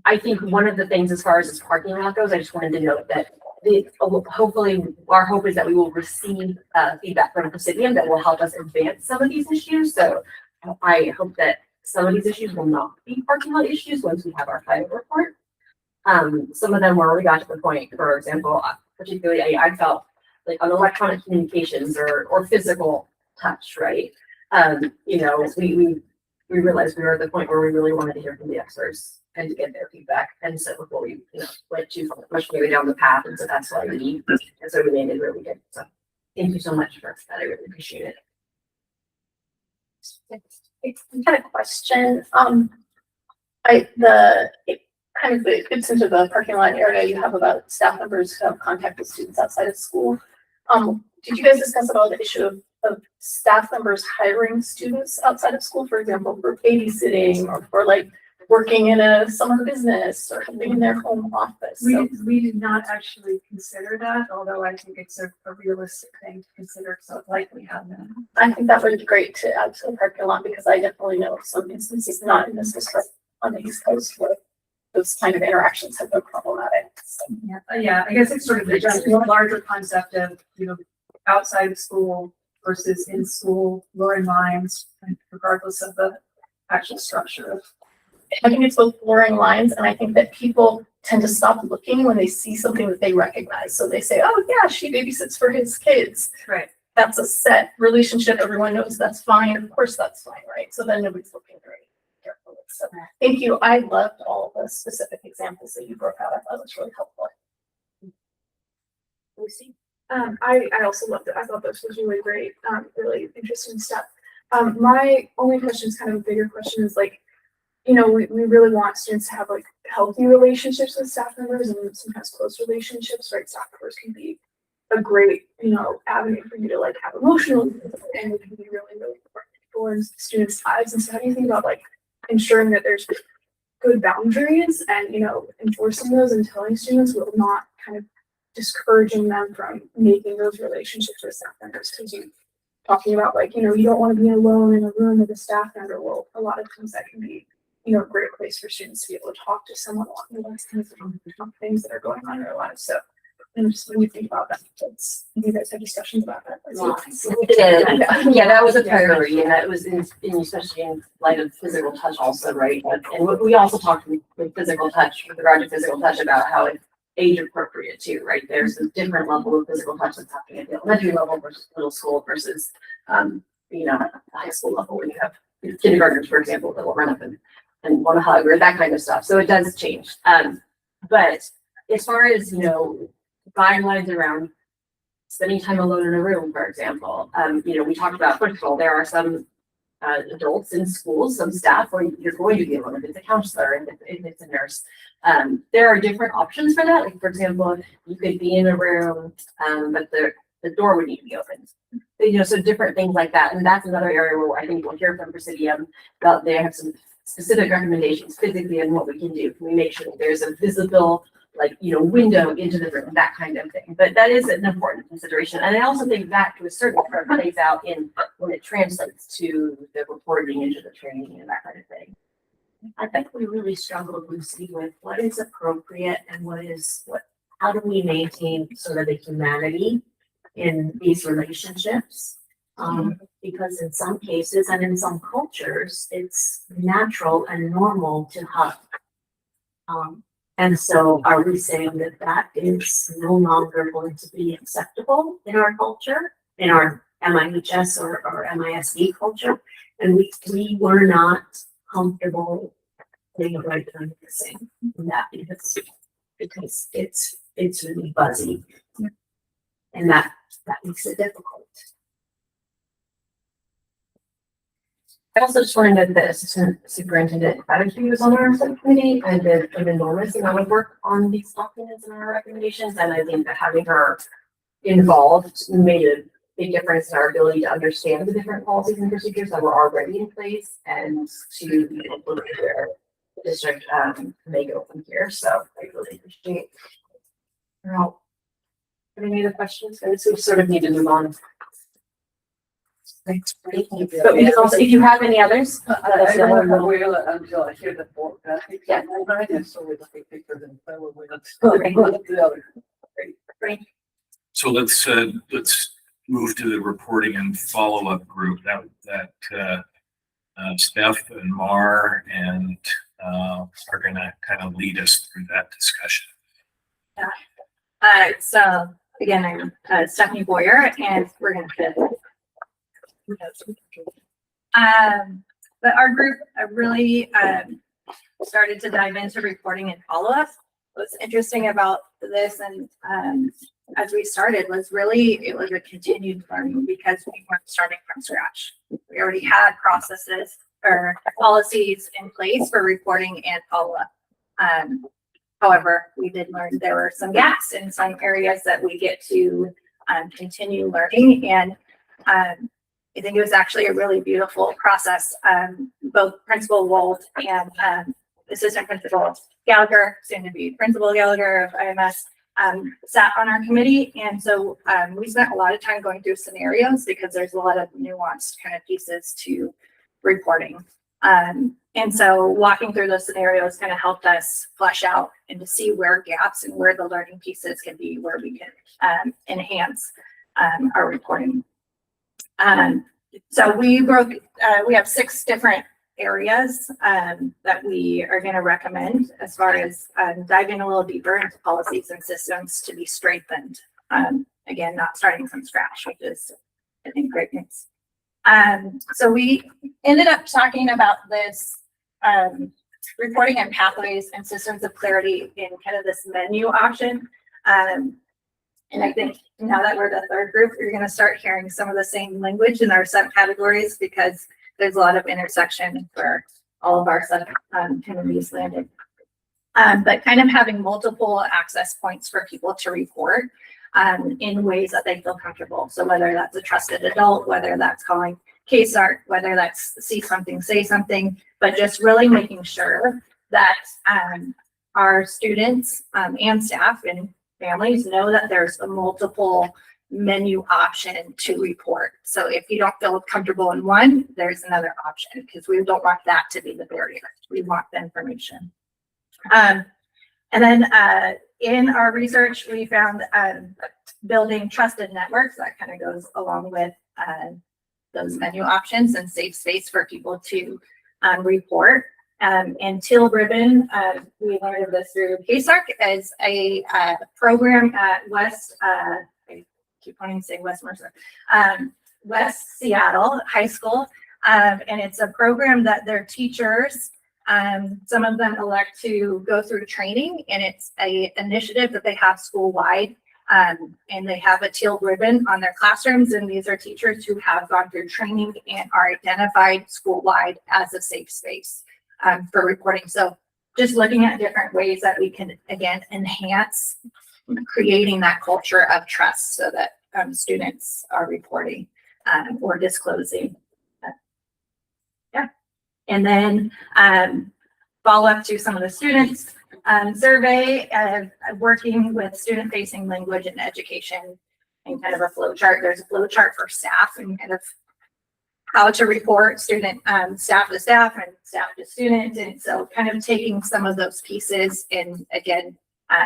I think one of the things as far as this parking lot goes, I just wanted to note that hopefully our hope is that we will receive feedback from Presidium that will help us advance some of these issues. So I hope that some of these issues will not be parking lot issues once we have our final report. Some of them where we got to the point, for example, particularly I felt like on electronic communications or physical touch, right? We realized we were at the point where we really wanted to hear from the experts and to get their feedback. And so before we went too much maybe down the path, and so that's why and so we landed where we did. So thank you so much for that. I really appreciate it. I had a question. It kind of fits into the parking lot area you have about staff members who have contact with students outside of school. Did you guys discuss at all the issue of staff members hiring students outside of school, for example, for babysitting or for like working in a summer business or something in their home office? We did not actually consider that, although I think it's a realistic thing to consider, so it likely happened. I think that would be great to add to the parking lot because I definitely know some instances, not in this district, on the East Coast, where those kind of interactions have been problematic. So. Yeah, I guess it's sort of the larger concept of, outside of school versus in school, blurring lines, regardless of the actual structure of. I think it's both blurring lines, and I think that people tend to stop looking when they see something that they recognize. So they say, oh yeah, she babysits for his kids. Right. That's a set relationship. Everyone knows that's fine. Of course that's fine, right? So then nobody's looking very carefully. So thank you. I loved all the specific examples that you broke out. I thought it was really helpful. Lucy? I also loved it. I thought this was really great. Really interesting stuff. My only question is kind of a bigger question is like, we really want students to have like healthy relationships with staff members and sometimes close relationships, right? Staff members can be a great, avenue for you to like have emotional and it can be really, really important people in students' lives. And so how do you think about like ensuring that there's good boundaries and, enforcing those and telling students will not kind of discouraging them from making those relationships with staff members? Because you talking about like, you don't want to be alone in a room with a staff member. Well, a lot of times that can be, a great place for students to be able to talk to someone along those things that are going on in their lives. So and just when you think about that, you guys have discussions about that. Yeah, that was a priority, and that was especially in light of physical touch also, right? And we also talked with physical touch, with regard to physical touch, about how it's age appropriate too, right? There's a different level of physical touch that's happening at the elementary level versus middle school versus, the high school level when you have kindergartners, for example, that will run up and want to hug or that kind of stuff. So it does change. But as far as, guidelines around spending time alone in a room, for example, we talked about, first of all, there are some adults in schools, some staff, or you're going to be alone if it's a counselor and if it's a nurse. There are different options for that. Like, for example, you could be in a room, but the door would need to be open. You know, so different things like that. And that's another area where I think we'll hear from Presidium about they have some specific recommendations physically on what we can do. Can we make sure that there's a visible, like, you know, window into the room, that kind of thing. But that is an important consideration. And I also think that to a certain extent plays out in when it translates to the reporting into the training and that kind of thing. I think we really struggled, Lucy, with what is appropriate and how do we maintain sort of the humanity in these relationships? Because in some cases and in some cultures, it's natural and normal to hug. And so are we saying that that is no longer going to be acceptable in our culture, in our MIHS or MISD culture? And we were not comfortable putting a right on the same in that because it's really buzzy. And that makes it difficult. I also just wanted to note that Assistant Superintendent Patterson was on our subcommittee and did an enormous amount of work on these documents and our recommendations. And I think that having her involved made a big difference in our ability to understand the different policies and procedures that were already in place and to be able to where the district may go from here. So I really appreciate your help. Any other questions? I just sort of need to move on. Thanks. But we can also, if you have any others, let us know. Until I hear the forecast. Yeah. So we look at pictures and Great. So let's move to the reporting and follow-up group that Steph and Mar and are gonna kind of lead us through that discussion. So again, I'm Stephanie Boyer, and we're gonna fit. But our group really started to dive into reporting and follow-up. What's interesting about this, and as we started, was really it was a continued learning because we weren't starting from scratch. We already had processes or policies in place for reporting and follow-up. However, we did learn there were some gaps in some areas that we get to continue learning. And I think it was actually a really beautiful process. Both Principal Wold and Assistant Principal Gallagher, soon to be Principal Gallagher of IMS, sat on our committee. And so we spent a lot of time going through scenarios because there's a lot of nuanced kind of pieces to reporting. And so walking through those scenarios kind of helped us flesh out and to see where gaps and where the learning pieces can be, where we can enhance our reporting. So we have 6 different areas that we are going to recommend as far as diving a little deeper into policies and systems to be strengthened. Again, not starting from scratch, which is, I think, great news. So we ended up talking about this reporting and pathways and systems of clarity in kind of this menu option. And I think now that we're the third group, you're going to start hearing some of the same language in our subcategories because there's a lot of intersection for all of our subcommittees landed. But kind of having multiple access points for people to report in ways that they feel comfortable. So whether that's a trusted adult, whether that's calling KSART, whether that's see something, say something, but just really making sure that our students and staff and families know that there's a multiple menu option to report. So if you don't feel comfortable in one, there's another option because we don't want that to be the barrier. We want the information. And then in our research, we found building trusted networks that kind of goes along with those menu options and safe space for people to report. And Teal Ribbon, we learned of this through KSARC as a program at I keep wanting to say West Mercer, West Seattle High School. And it's a program that their teachers, some of them elect to go through training, and it's an initiative that they have school-wide And they have a teal ribbon on their classrooms, and these are teachers who have gone through training and are identified school-wide as a safe space for reporting. So just looking at different ways that we can, again, enhance creating that culture of trust so that students are reporting or disclosing. Yeah. And then follow up to some of the students survey, working with student facing language and education and kind of a flow chart. There's a flow chart for staff and kind of how to report student staff to staff and staff to student. And so kind of taking some of those pieces and again,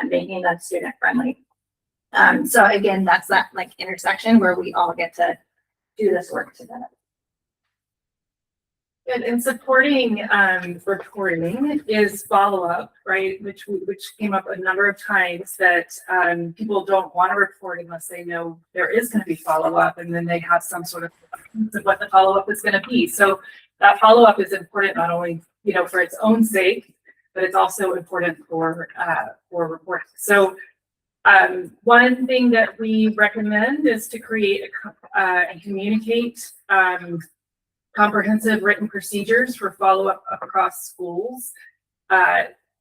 making them student friendly. So again, that's that like intersection where we all get to do this work together. And supporting reporting is follow-up, right? Which came up a number of times that people don't want to report unless they know there is going to be follow-up, and then they have some sort of what the follow-up is going to be. So that follow-up is important not only for its own sake, but it's also important for reporting. So one thing that we recommend is to create and communicate comprehensive written procedures for follow-up across schools.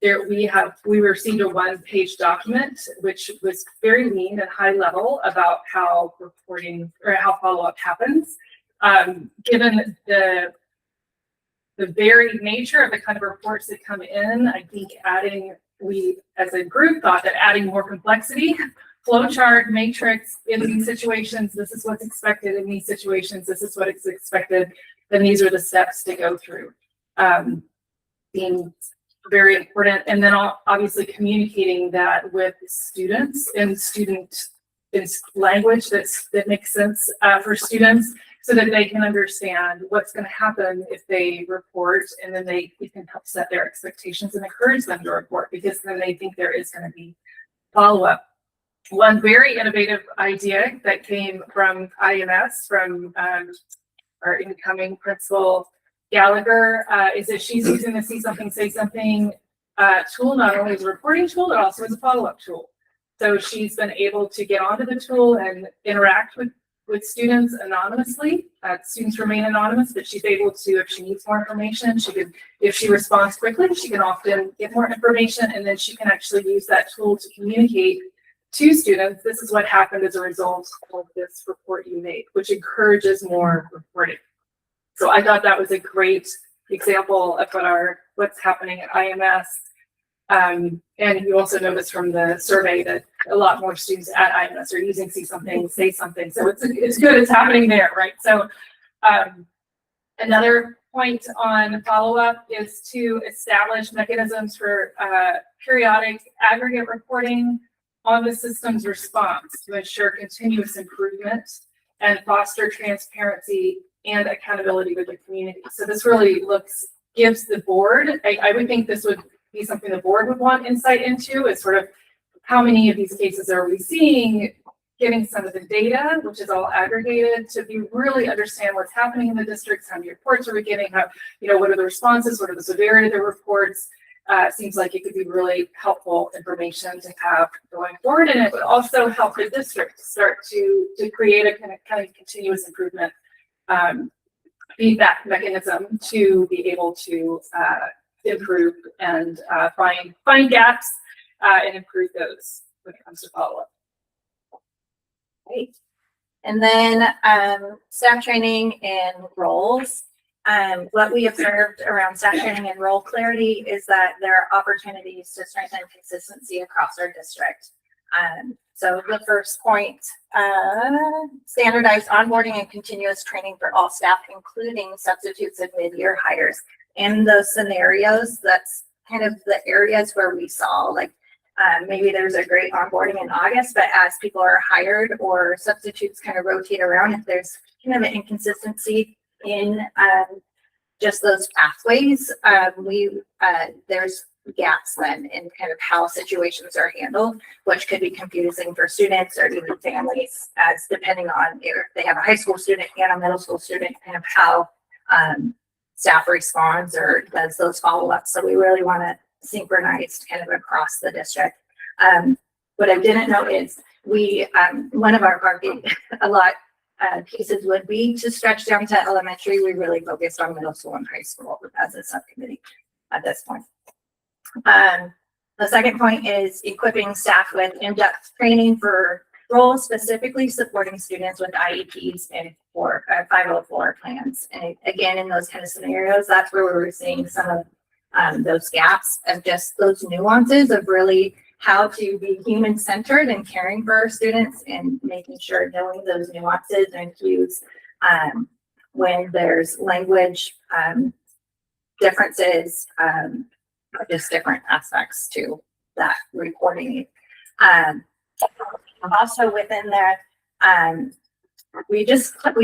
We received a one-page document, which was very lean and high level about how reporting or how follow-up happens. Given the varied nature of the kind of reports that come in, I think we as a group thought that adding more complexity, flowchart, matrix in these situations, this is what's expected in these situations, this is what is expected, then these are the steps to go through. Being very important. And then obviously communicating that with students in language that makes sense for students so that they can understand what's going to happen if they report, and then we can help set their expectations and encourage them to report, because then they think there is going to be follow-up. One very innovative idea that came from IMS, from our incoming principal Gallagher, is that she's using the See Something, Say Something tool, not only as a reporting tool, but also as a follow-up tool. So she's been able to get onto the tool and interact with students anonymously. Students remain anonymous, but she's able to, if she needs more information, if she responds quickly, she can often get more information, and then she can actually use that tool to communicate to students, this is what happened as a result of this report you made, which encourages more reporting. So I thought that was a great example of what's happening at IMS. And you also noticed from the survey that a lot more students at IMS are using See Something, Say Something. So it's good, it's happening there, right? So another point on follow-up is to establish mechanisms for periodic aggregate reporting on the system's response to ensure continuous improvement and foster transparency and accountability with the community. So this really gives the board, I would think this would be something the board would want insight into, is sort of how many of these cases are we seeing, getting some of the data, which is all aggregated, to really understand what's happening in the districts, how many reports are we getting, what are the responses, what are the severity of the reports. Seems like it could be really helpful information to have going forward, and it would also help the district start to create a kind of continuous improvement feedback mechanism to be able to improve and find gaps and improve those when it comes to follow-up. Great. And then staff training and roles. What we observed around staff training and role clarity is that there are opportunities to strengthen consistency across our district. So the first point, standardized onboarding and continuous training for all staff, including substitutes and mid-year hires. In those scenarios, that's kind of the areas where we saw maybe there's a great onboarding in August, but as people are hired or substitutes kind of rotate around, if there's kind of an inconsistency in just those pathways, there's gaps then in kind of how situations are handled, which could be confusing for students or even families, as depending on if they have a high school student and a middle school student, kind of how staff responds or does those follow-ups. So we really want to synchronize kind of across the district. What I didn't know is we, one of our big, a lot pieces would be to stretch down to elementary. We really focused on middle school and high school as a subcommittee at this point. The second point is equipping staff with in-depth training for roles, specifically supporting students with IEPs and 504 plans. And again, in those kind of scenarios, that's where we were seeing some of those gaps of just those nuances of really how to be human-centered and caring for our students and making sure knowing those nuances and cues when there's language differences, just different aspects to that reporting. Also within there, we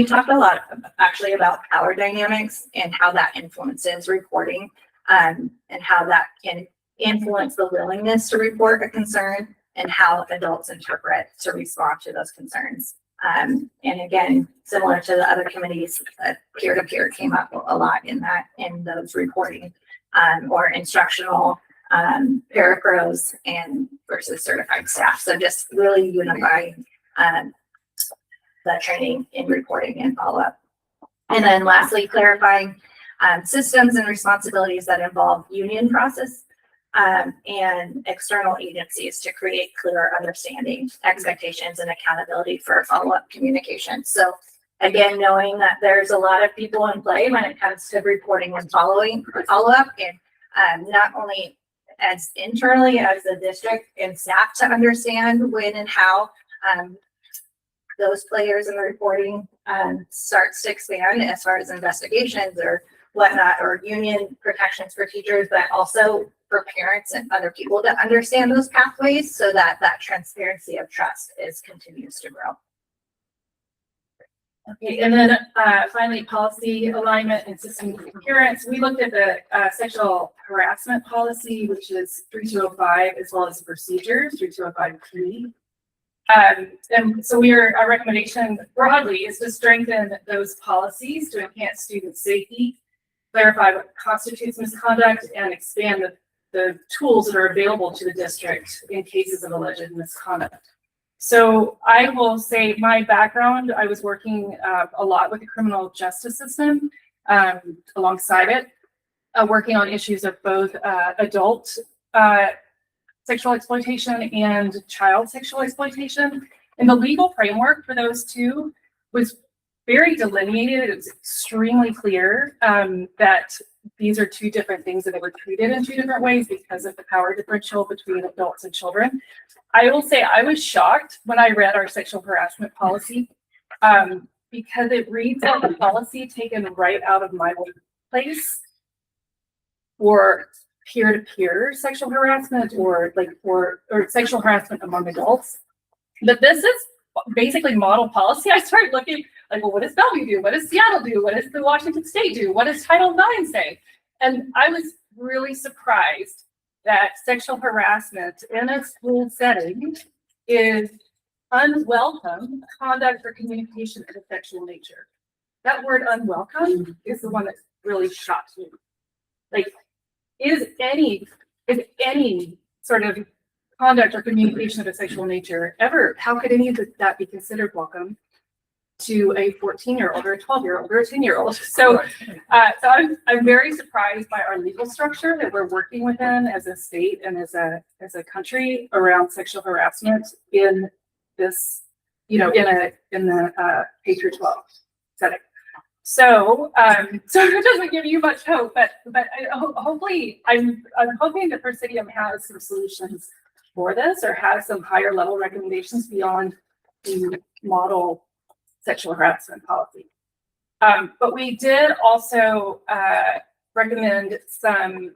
talked a lot actually about power dynamics and how that influences reporting, and how that can influence the willingness to report a concern and how adults interpret to respond to those concerns. And again, similar to the other committees, peer-to-peer came up a lot in those reporting or instructional parapros and versus certified staff. So just really unifying the training in reporting and follow-up. And then lastly, clarifying systems and responsibilities that involve union process and external agencies to create clear understanding, expectations, and accountability for follow-up communication. So again, knowing that there's a lot of people in play when it comes to reporting and follow-up, and not only as internally as the district and staff to understand when and how those players in the reporting starts to expand as far as investigations or whatnot, or union protections for teachers, but also for parents and other people to understand those pathways so that that transparency of trust continues to grow. Okay, and then finally, policy alignment and system coherence. We looked at the sexual harassment policy, which is 3205, as well as procedures 3205P. And so our recommendation broadly is to strengthen those policies to enhance student safety, clarify what constitutes misconduct, and expand the tools that are available to the district in cases of alleged misconduct. So I will say my background, I was working a lot with the criminal justice system alongside it, working on issues of both adult sexual exploitation and child sexual exploitation. And the legal framework for those two was very delineated. It was extremely clear that these are two different things that were treated in two different ways because of the power differential between adults and children. I will say I was shocked when I read our sexual harassment policy because it reads like a policy taken right out of my workplace for peer-to-peer sexual harassment or sexual harassment among adults. But this is basically model policy. I started looking like, well, what does Bellevue do? What does Seattle do? What does the Washington State do? What does Title IX say? And I was really surprised that sexual harassment in a school setting is unwelcome conduct or communication of a sexual nature. That word unwelcome is the one that really shocked me. Like, is any sort of conduct or communication of a sexual nature ever, how could any of that be considered welcome to a 14-year-old or a 12-year-old or a 10-year-old? So I'm very surprised by our legal structure that we're working within as a state and as a country around sexual harassment in this, in the K through 12 setting. So it doesn't give you much hope, but hopefully I'm hoping that Presidium has some solutions for this or has some higher level recommendations beyond the model sexual harassment policy. But we did also recommend some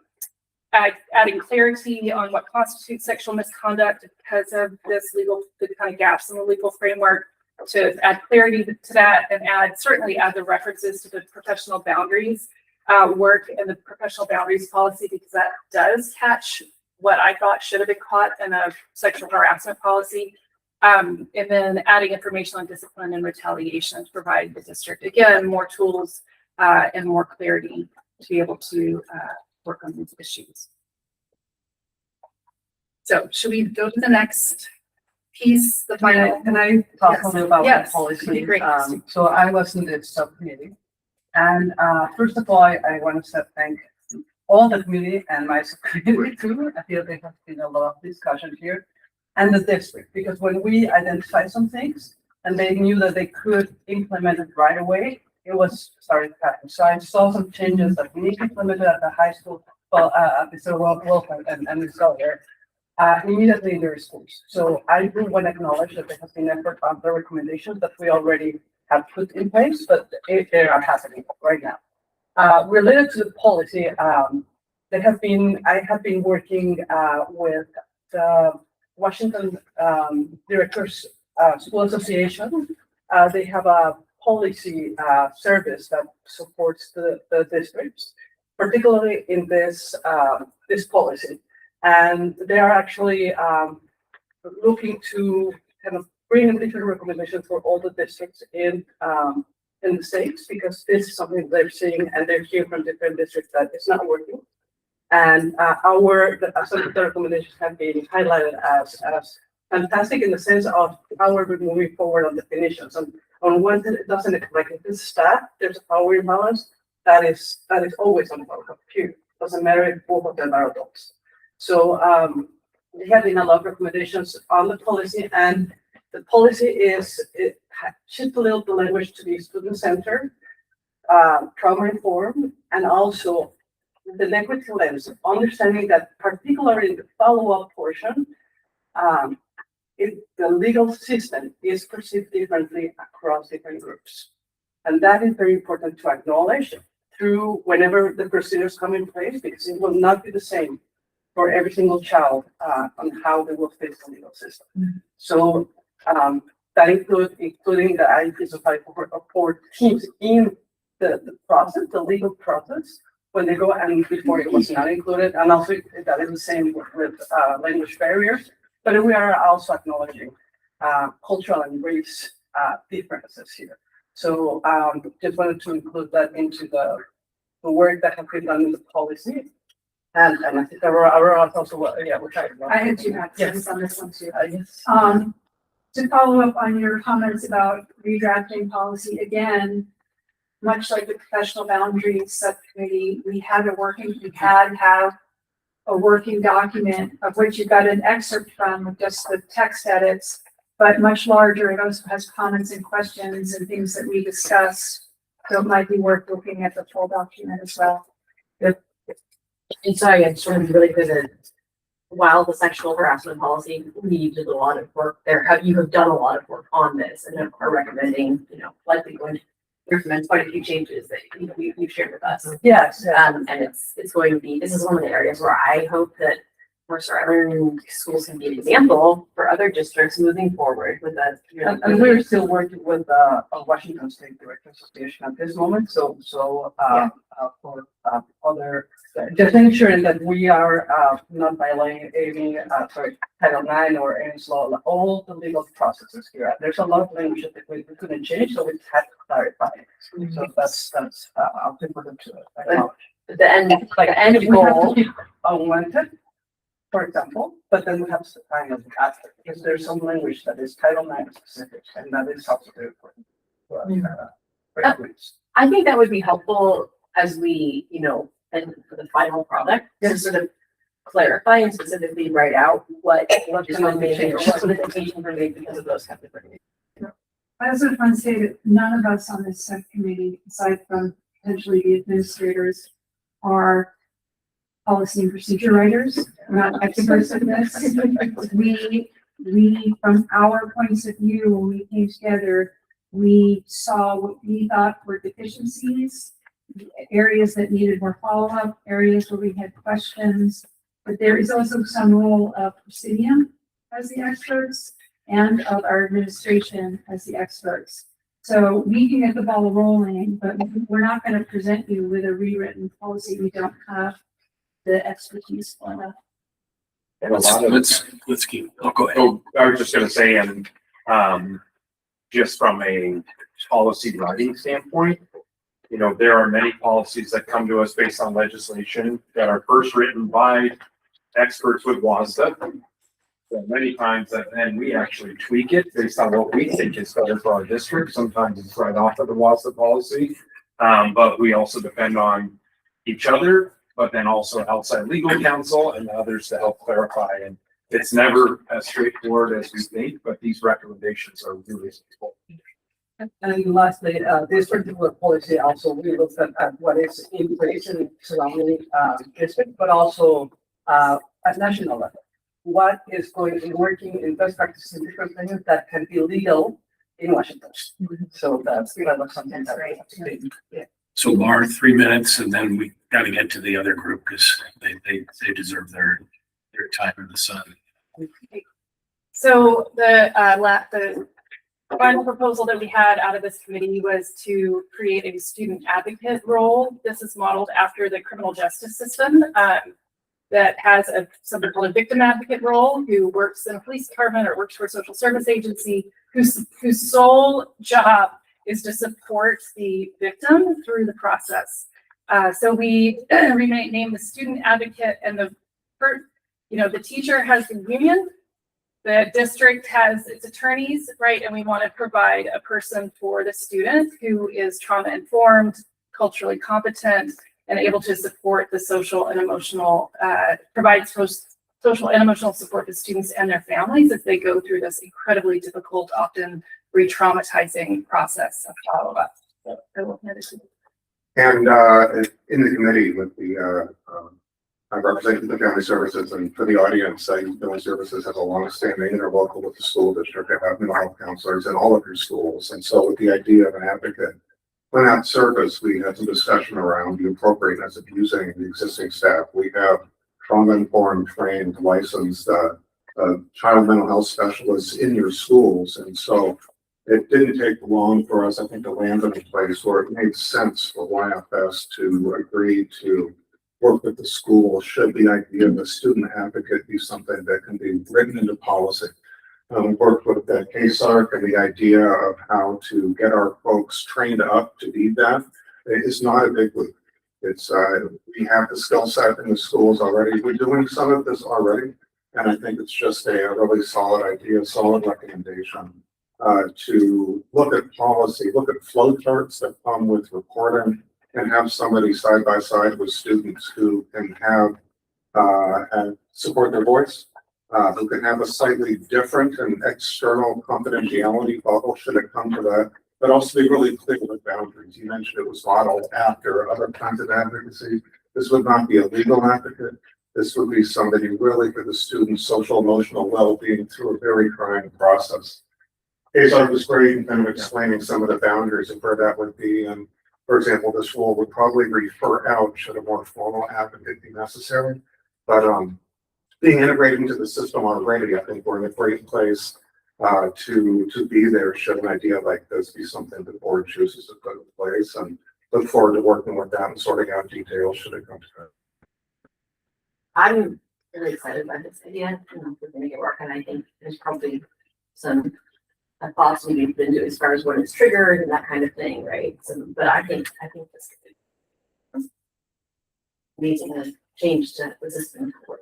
adding clarity on what constitutes sexual misconduct because of the kind of gaps in the legal framework, to add clarity to that and certainly add the references to the professional boundaries work and the professional boundaries policy, because that does catch what I thought should have been caught in a sexual harassment policy. And then adding information on discipline and retaliation to provide the district, again, more tools and more clarity to be able to work on these issues. So should we go to the next piece, the final. Can I talk a little about Yes, the policy? that'd be great. So I was in this subcommittee. And, first of all, I want to say thank all the committee and my subcommittee too. I feel there has been a lot of discussion here. And the district, because when we identified some things and they knew that they could implement it right away, it was starting to happen. So I saw some changes that we implemented at the high school, well, Mr. Wolfgang and Ms. Sawyer, immediately in their schools. So I do want to acknowledge that there has been effort on the recommendations that we already have put in place, but they are happening right now. Related to the policy, I have been working with the Washington Directors School Association. They have a policy service that supports the districts, particularly in this policy. And they are actually looking to kind of bring in different recommendations for all the districts in the states, because this is something they're seeing and they're hearing from different districts that it's not working. And some of the recommendations have been highlighted as fantastic in the sense of how we're moving forward on definitions. And on one thing, it doesn't, like if it's staff, there's a power imbalance, that is always on the computer. Doesn't matter if both of them are adults. So we have been a lot of recommendations on the policy, and the policy should build the language to be student-centered, trauma-informed, and also the equity lens, understanding that particularly in the follow-up portion, the legal system is perceived differently across different groups. And that is very important to acknowledge through whenever the procedures come in place, because it will not be the same for every single child on how they will face the legal system. Mm-hmm. So that including the identified for teams in the process, the legal process, when they go, and before it was not included, and also that is the same with language barriers. But we are also acknowledging cultural and race differences here. So just wanted to include that into the work that has been done in the policy. And I think Aurora also, we're trying to. I had two questions on this one too. Yes. To follow up on your comments about redrafting policy again, much like the professional boundaries subcommittee, we had a working document of which you got an excerpt from with just the text edits, but much larger. It also has comments and questions and things that we discussed. So it might be worth looking at the full document as well. And sorry, I just want to be really clear that while the sexual harassment policy, we did a lot of work there. You have done a lot of work on this and are recommending, likely going to recommend quite a few changes that you've shared with us. Yes. And it's going to be, this is one of the areas where I hope that Mercer Island schools can be an example for other districts moving forward with that. And we're still working with Washington State Directors Association at this moment. So for other, just ensuring that we are not violating any Title IX or any law, all the legal processes here. There's a lot of language that we couldn't change, so we had to clarify. Mm-hmm. So that's I'll think with them to acknowledge. The end goal unwanted, for example, but then we have to kind of after, because there's some language that is Title IX specific, and that is also very important. I think that would be helpful as we, and for the final product, to sort of clarify and specifically write out what is going to be changed, what modifications are made because of those kinds of things. I also want to say that none of us on this subcommittee, aside from potentially the administrators, are policy and procedure writers. We're not experts in this. We, from our points of view, when we came together, we saw what we thought were deficiencies, areas that needed more follow-up, areas where we had questions. But there is also some role of Presidium as the experts and of our administration as the experts. So we can get the ball rolling, but we're not going to present you with a rewritten policy we don't have the expertise for enough. Let's keep. Oh, go ahead. So I was just going to say, and just from a policy writing standpoint, there are many policies that come to us based on legislation that are first written by experts with WASDA many times that then we actually tweak it based on what we think is better for our district. Sometimes it's right off of the WASDA policy. But we also depend on each other, but then also outside legal counsel and others to help clarify. And it's never as straightforward as we think, but these recommendations are really useful. And lastly, this particular policy also, we looked at what is in place in surrounding district, but also at national level. What is going to be working in best practices in different things that can be legal in Washington. So that's something that we have to do. Yeah. So Laura, 3 minutes, and then we got to get to the other group because they deserve their time in the sun. So the final proposal that we had out of this committee was to create a student advocate role. This is modeled after the criminal justice system that has something called a victim advocate role, who works in a police department or works for a social service agency, whose sole job is to support the victim through the process. So we named the student advocate, and the teacher has the union, the district has its attorneys, right? And we want to provide a person for the student who is trauma informed, culturally competent, and able to support the social and emotional, provide social and emotional support to students and their families as they go through this incredibly difficult, often re-traumatizing process of follow-up. And in the committee with the I represent the family services, and for the audience, family services has a long-standing interlocal with the school district. They have mental health counselors in all of your schools, and so with the idea of an advocate, when at service, we had some discussion around the appropriateness of using the existing staff. We have trauma-informed, trained, licensed child mental health specialists in your schools, and so it didn't take long for us, I think, to land in a place where it made sense for YFS to agree to work with the school should the idea of a student advocate be something that can be written into policy. We worked with the KSARC, and the idea of how to get our folks trained up to be that is not a big leap. It's we have the skill set in the schools already. We're doing some of this already, and I think it's just a really solid idea, solid recommendation to look at policy, look at flow charts that come with reporting, and have somebody side by side with students who can have and support their voice, who can have a slightly different and external confidentiality bubble should it come to that, but also be really clear with boundaries. You mentioned it was modeled after other kinds of advocacy. This would not be a legal advocate. This would be somebody really for the student's social emotional well-being through a very trying process. KSARC was great in kind of explaining some of the boundaries of where that would be. And for example, this role would probably refer out should a more formal advocate be necessary. But being integrated into the system already, I think we're in a great place to be there should an idea like this be something the board chooses to put in place, and look forward to working with that and sorting out details should it come to that. I'm really excited by this idea, and we're gonna get work, and I think there's probably some thoughts we've been doing as far as when it's triggered and that kind of thing, right? So, but I think this is amazing to change to resistant work.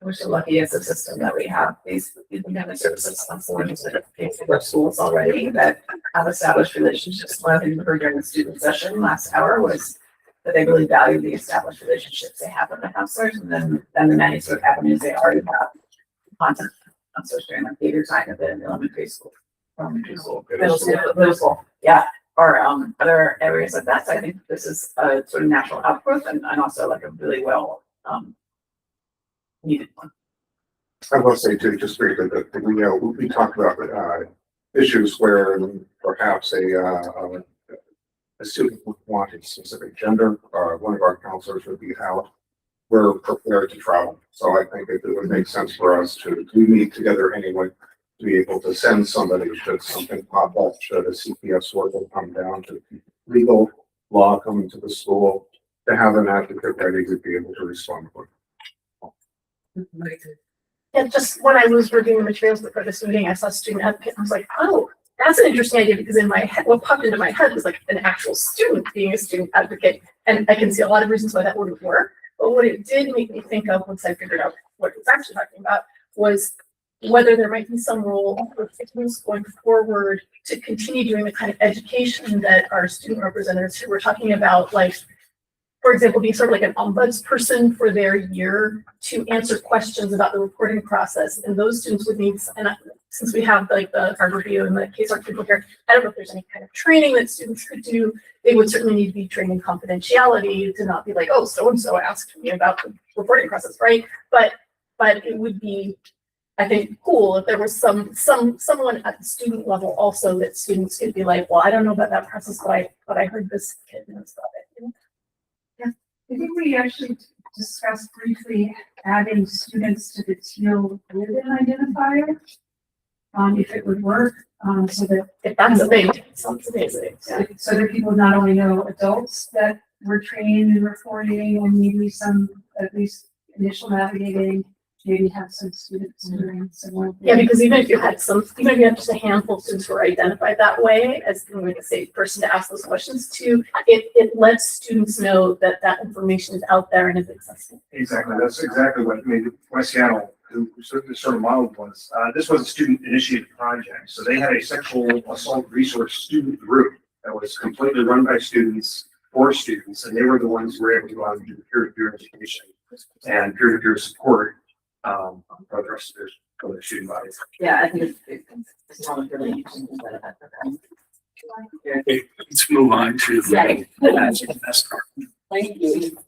We're so lucky as a system that we have these family services platforms that have paid for our schools already that have established relationships. One of the things we heard during the student session last hour was that they really value the established relationships they have with the counselors, and then the many sort of avenues they already have content counselors during their theater time at the elementary school, middle school, yeah, or other areas like that. So I think this is a sort of natural outgrowth and also like a really well needed one. I will say too, just briefly, that we talked about issues where perhaps a student would want a specific gender. One of our counselors would be out. We're prepared to travel, so I think it would make sense for us to meet together anyway, to be able to send somebody should something pop up, should a CPS worker come down, to legal law coming to the school, to have an advocate ready to be able to respond quickly. And just when I was reviewing the materials for this meeting, I saw student advocate. I was like, oh, that's an interesting idea, because in my head, what popped into my head was like an actual student being a student advocate. And I can see a lot of reasons why that wouldn't work. But what it did make me think of once I figured out what it was actually talking about was whether there might be some role for students going forward to continue doing the kind of education that our student representatives who were talking about, like, for example, being sort of like an ombudsperson for their year to answer questions about the reporting process. And those students would need, and since we have like the card review and the case art people here, I don't know if there's any kind of training that students could do. They would certainly need to be trained in confidentiality to not be like, oh, so-and-so asked me about the reporting process, right? But it would be, I think, cool if there was someone at the student level also that students could be like, well, I don't know about that process, but I heard this kid knows about it. I think we actually discussed briefly adding students to the teal ribbon identifier. If it would work, so that if that's a thing, sounds amazing. Yeah. So that people not only know adults that were trained in reporting and maybe some at least initial navigating, maybe have some students doing similar. Yeah, because even if you had just a handful of students who are identified that way as like a safe person to ask those questions to, it lets students know that that information is out there and is accessible. Exactly. That's exactly what made West Seattle, who sort of modeled was. This was a student-initiated project, so they had a sexual assault resource student group that was completely run by students for students, and they were the ones who were able to go out and do peer-to-peer education and peer-to-peer support for the rest of their student bodies. Yeah, I think it's not really interesting. Okay, let's move on to Yeah. the best part. Thank you.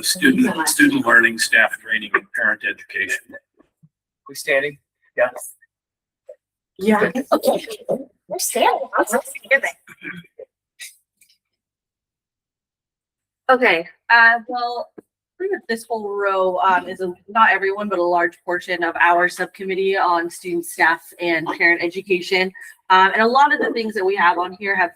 Student learning, staff training, and parent education. We standing? Yes. Yeah. Okay. We're standing. Okay, well, pretty much this whole row is not everyone, but a large portion of our subcommittee on student, staff, and parent education. And a lot of the things that we have on here have,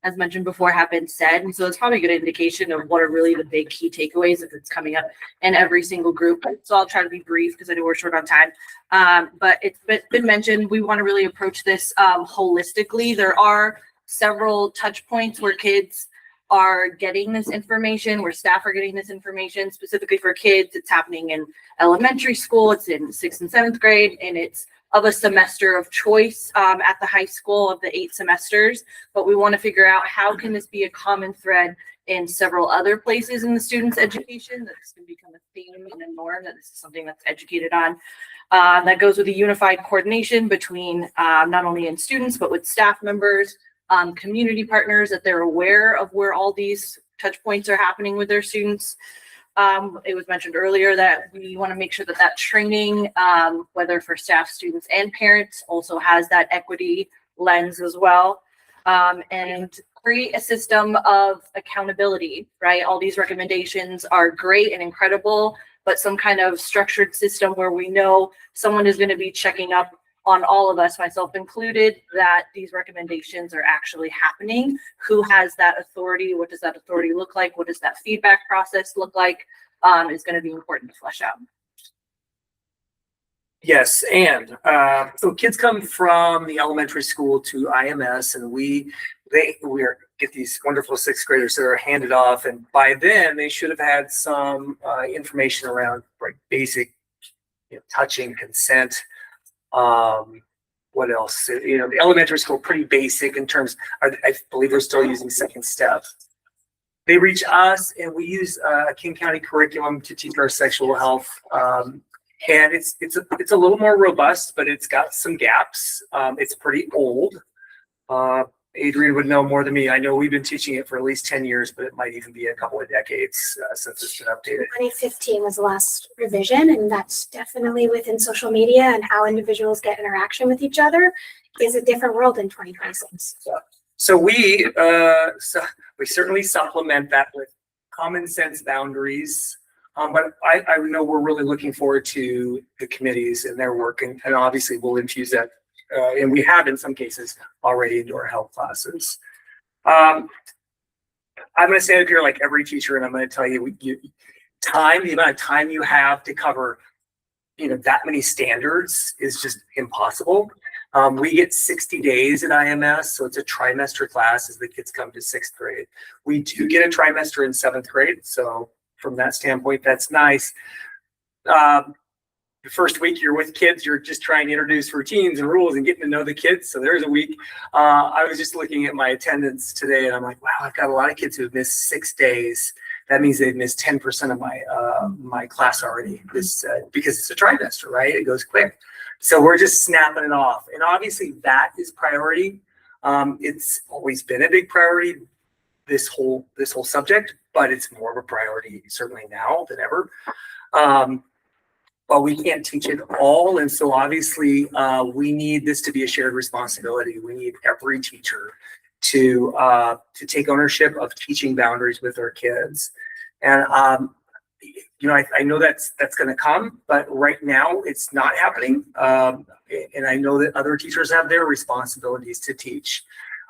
as mentioned before, have been said. And so it's probably a good indication of what are really the big key takeaways if it's coming up in every single group. So I'll try to be brief because I know we're short on time. But it's been mentioned, we want to really approach this holistically. There are several touch points where kids are getting this information, where staff are getting this information. Specifically for kids, it's happening in elementary school, it's in 6th and 7th grade, and it's of a semester of choice at the high school of the 8 semesters. But we want to figure out how can this be a common thread in several other places in the student's education, that this can become a theme and a norm, that this is something that's educated on. That goes with a unified coordination between not only in students, but with staff members, community partners, that they're aware of where all these touch points are happening with their students. It was mentioned earlier that we want to make sure that that training, whether for staff, students, and parents, also has that equity lens as well. And create a system of accountability, right? All these recommendations are great and incredible, but some kind of structured system where we know someone is going to be checking up on all of us, myself included, that these recommendations are actually happening. Who has that authority? What does that authority look like? What does that feedback process look like? Is going to be important to flesh out. Yes, and so kids come from the elementary school to IMS, and we get these wonderful 6th graders that are handed off, and by then they should have had some information around like basic, touching, consent. What else? The elementary school, pretty basic in terms, I believe we're still using 2nd step. They reach us and we use a King County curriculum to teach our sexual health. And it's a little more robust, but it's got some gaps. It's pretty old. Adrian would know more than me. I know we've been teaching it for at least 10 years, but it might even be a couple of decades since it's been updated. 2015 was the last revision, and that's definitely within social media and how individuals get interaction with each other is a different world in 2026. So we certainly supplement that with common sense boundaries. But I know we're really looking forward to the committees and their work, and obviously we'll infuse that. And we have in some cases already into our health classes. I'm going to stand up here like every teacher, and I'm going to tell you, the amount of time you have to cover, that many standards is just impossible. We get 60 days at IMS, so it's a trimester class as the kids come to 6th grade. We do get a trimester in 7th grade, so from that standpoint, that's nice. the first week you're with kids, you're just trying to introduce routines and rules and getting to know the kids. So there's a week. I was just looking at my attendance today and I'm like, wow, I've got a lot of kids who have missed 6 days. That means they've missed 10% of my class already. This because it's a trimester, right? It goes quick. So we're just snapping it off. And obviously that is priority. It's always been a big priority, this whole subject, but it's more of a priority certainly now than ever. But we can't teach it all. And so obviously we need this to be a shared responsibility. We need every teacher to take ownership of teaching boundaries with our kids. And you know, I know that's going to come, but right now it's not happening. And I know that other teachers have their responsibilities to teach.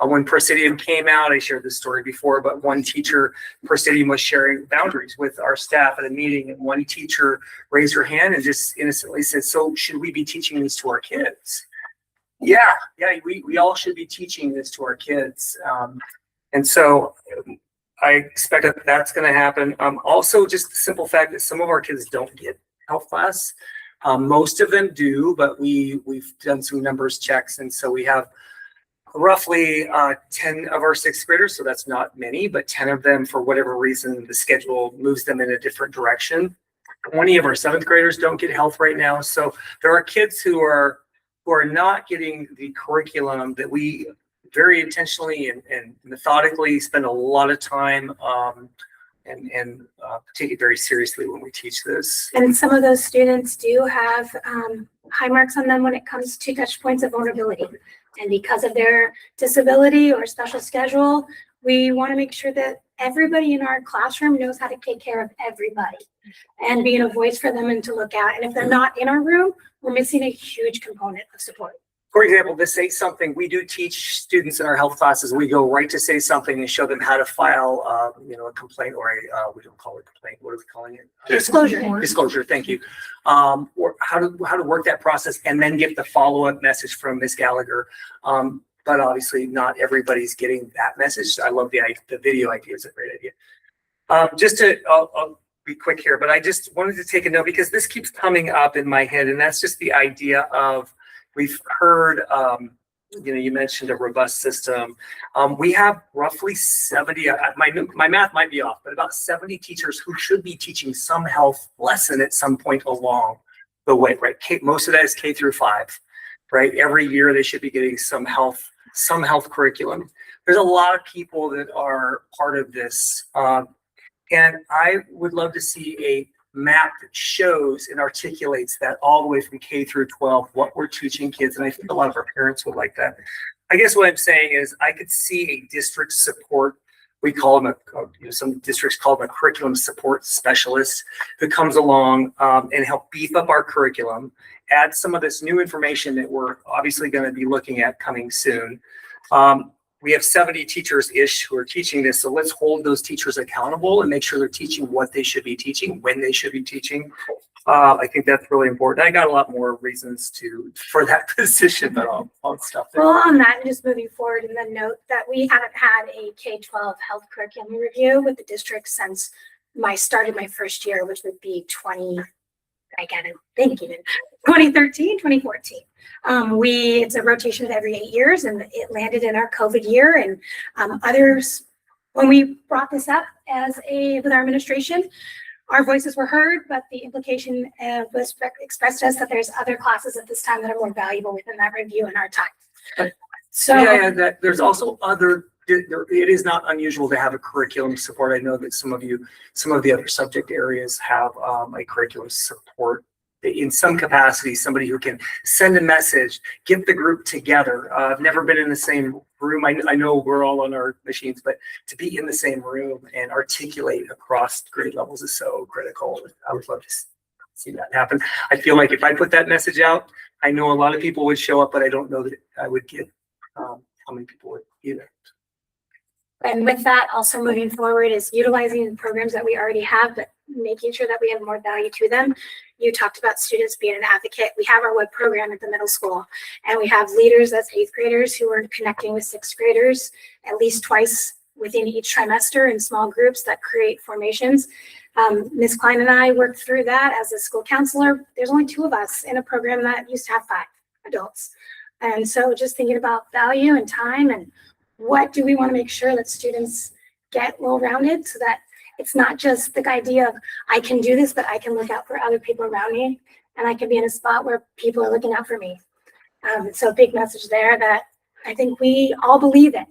When Presidium came out, I shared this story before, but one teacher, Presidium, was sharing boundaries with our staff at a meeting, and one teacher raised her hand and just innocently said, "So should we be teaching this to our kids?" Yeah, we all should be teaching this to our kids. And so I expect that that's going to happen. Also, just the simple fact that some of our kids don't get health class. Most of them do, but we've done some numbers checks, and so we have roughly 10 of our 6th graders, so that's not many, but 10 of them, for whatever reason, the schedule moves them in a different direction. 20 of our 7th graders don't get health right now. So there are kids who are not getting the curriculum that we very intentionally and methodically spend a lot of time and take it very seriously when we teach this. And some of those students do have high marks on them when it comes to touch points of vulnerability. And because of their disability or special schedule, we want to make sure that everybody in our classroom knows how to take care of everybody and being a voice for them and to look at. And if they're not in our room, we're missing a huge component of support. For example, to say something, we do teach students in our health classes. We go right to say something and show them how to file, a complaint, or we don't call it a complaint. What are we calling it? Disclosure. Disclosure. Thank you. Or how to work that process, and then get the follow-up message from Ms. Gallagher. But obviously, not everybody's getting that message. I love the video idea. It's a great idea. I'll be quick here, but I just wanted to take a note because this keeps coming up in my head, and that's just the idea of. We've heard, you mentioned a robust system. We have roughly 70, my math might be off, but about 70 teachers who should be teaching some health lesson at some point along the way, right? Most of that is K through 5, right? Every year they should be getting some health curriculum. There's a lot of people that are part of this. And I would love to see a map that shows and articulates that all the way from K through 12, what we're teaching kids. And I think a lot of our parents would like that. I guess what I'm saying is I could see a district support. We call them some districts call them a curriculum support specialist who comes along and help beef up our curriculum, add some of this new information that we're obviously going to be looking at coming soon. We have 70 teachers-ish who are teaching this, so let's hold those teachers accountable and make sure they're teaching what they should be teaching, when they should be teaching. I think that's really important. I got a lot more reasons for that position, but I'll stop there. Well, on that, and just moving forward, and then note that we haven't had a K-12 health curriculum review with the district since started my first year, which would be 2013, 2014. It's a rotation of every 8 years, and it landed in our COVID year. And others, when we brought this up with our administration, our voices were heard, but the implication was expressed to us that there's other classes at this time that are more valuable within that review in our time. So there's also other. It is not unusual to have a curriculum support. I know that some of the other subject areas have a curriculum support in some capacity, somebody who can send a message, get the group together. I've never been in the same room. I know we're all on our machines, but to be in the same room and articulate across grade levels is so critical. I would love to see that happen. I feel like if I put that message out, I know a lot of people would show up, but I don't know that I would get how many people would either. And with that, also moving forward is utilizing the programs that we already have, but making sure that we have more value to them. You talked about students being an advocate. We have our web program at the middle school, and we have leaders as 8th graders who are connecting with 6th graders at least twice within each trimester in small groups that create formations. Ms. Klein and I worked through that as a school counselor. There's only 2 of us in a program that used to have 5 adults. And so just thinking about value and time and what do we want to make sure that students get well-rounded so that it's not just the idea of I can do this, but I can look out for other people around me and I can be in a spot where people are looking out for me. So a big message there that I think we all believe in,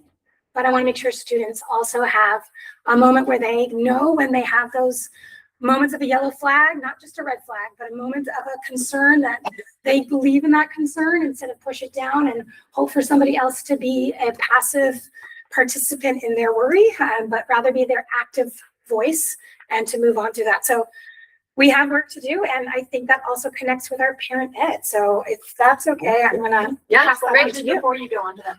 but I want to make sure students also have a moment where they know when they have those moments of a yellow flag, not just a red flag, but a moment of a concern that they believe in that concern instead of push it down and hope for somebody else to be a passive participant in their worry, but rather be their active voice and to move on to that. So we have work to do, and I think that also connects with our parent ed. So if that's okay, I'm gonna pass that on to you. Before you go on to that,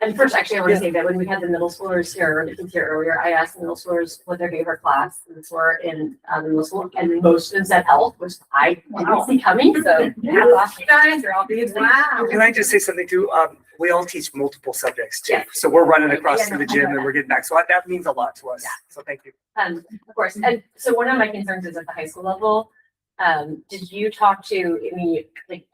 and first, actually, I want to say that when we had the middle schoolers here, or the kids here earlier, I asked the middle schoolers what their favorite classes were in the middle school, and most of them said health, which I didn't see coming. So, yeah, off you guys, you're all being wow. Can I just say something too? We all teach multiple subjects too. Yeah. So we're running across to the gym and we're getting back. So that means a lot to us. Yeah. So thank you. Of course. And so one of my concerns is at the high school level. Did you talk to any, like,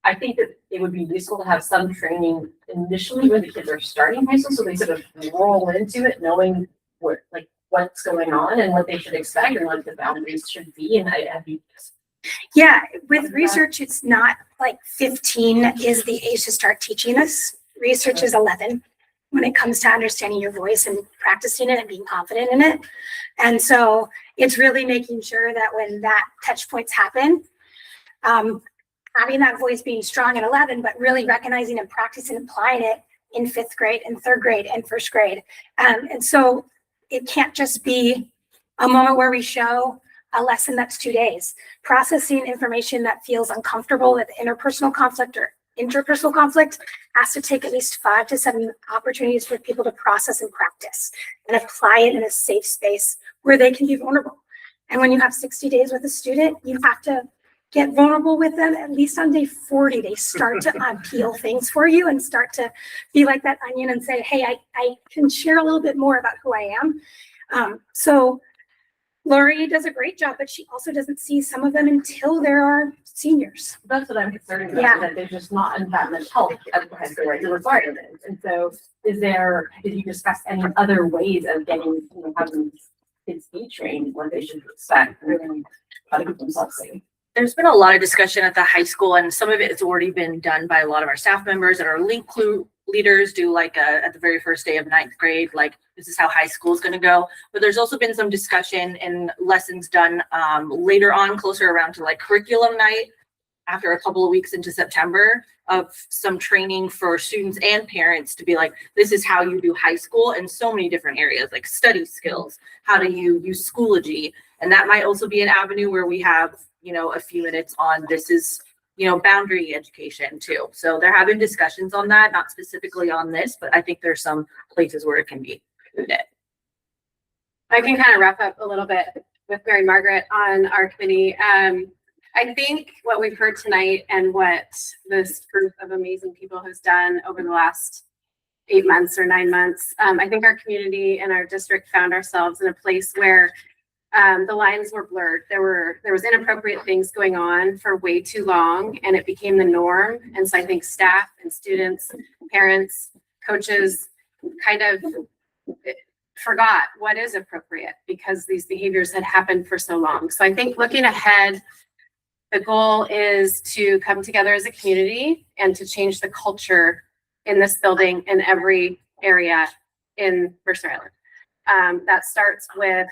I think that it would be useful to have some training initially when the kids are starting high school, so they sort of roll into it knowing what, like, what's going on and what they should expect and what the boundaries should be. And yeah, with research, it's not like 15 is the age to start teaching this. Research is 11 when it comes to understanding your voice and practicing it and being confident in it. And so it's really making sure that when that touch points happen, having that voice being strong at 11, but really recognizing and practicing and applying it in 5th grade and 3rd grade and 1st grade. And so it can't just be a moment where we show a lesson that's 2 days. Processing information that feels uncomfortable with interpersonal conflict or interpersonal conflict has to take at least 5 to 7 opportunities for people to process and practice and apply it in a safe space where they can be vulnerable. And when you have 60 days with a student, you have to get vulnerable with them. At least on day 40, they start to unpeel things for you and start to be like that onion and say, hey, I can share a little bit more about who I am. So Lori does a great job, but she also doesn't see some of them until there are seniors. That's what I'm concerned about, Yeah. that there's just not that much help at the high school right, the requirements. And so did you discuss any other ways of getting, having kids be trained, what they should expect, and how to keep themselves safe? There's been a lot of discussion at the high school, and some of it has already been done by a lot of our staff members, and our link clue leaders do like at the very first day of 9th grade, like this is how high school is going to go. But there's also been some discussion and lessons done later on, closer around to like curriculum night, after a couple of weeks into September, of some training for students and parents to be like, this is how you do high school in so many different areas, like study skills, how do you use Schoology, and that might also be an avenue where we have a few minutes on this is, boundary education too. So there have been discussions on that, not specifically on this, but I think there's some places where it can be included. I can kind of wrap up a little bit with Mary Margaret on our committee. I think what we've heard tonight and what this group of amazing people has done over the last 8 months or 9 months, I think our community and our district found ourselves in a place where the lines were blurred. There was inappropriate things going on for way too long, and it became the norm. And so I think staff and students, parents, coaches kind of forgot what is appropriate because these behaviors had happened for so long. So I think looking ahead, the goal is to come together as a community and to change the culture in this building in every area in Mercer Island. That starts with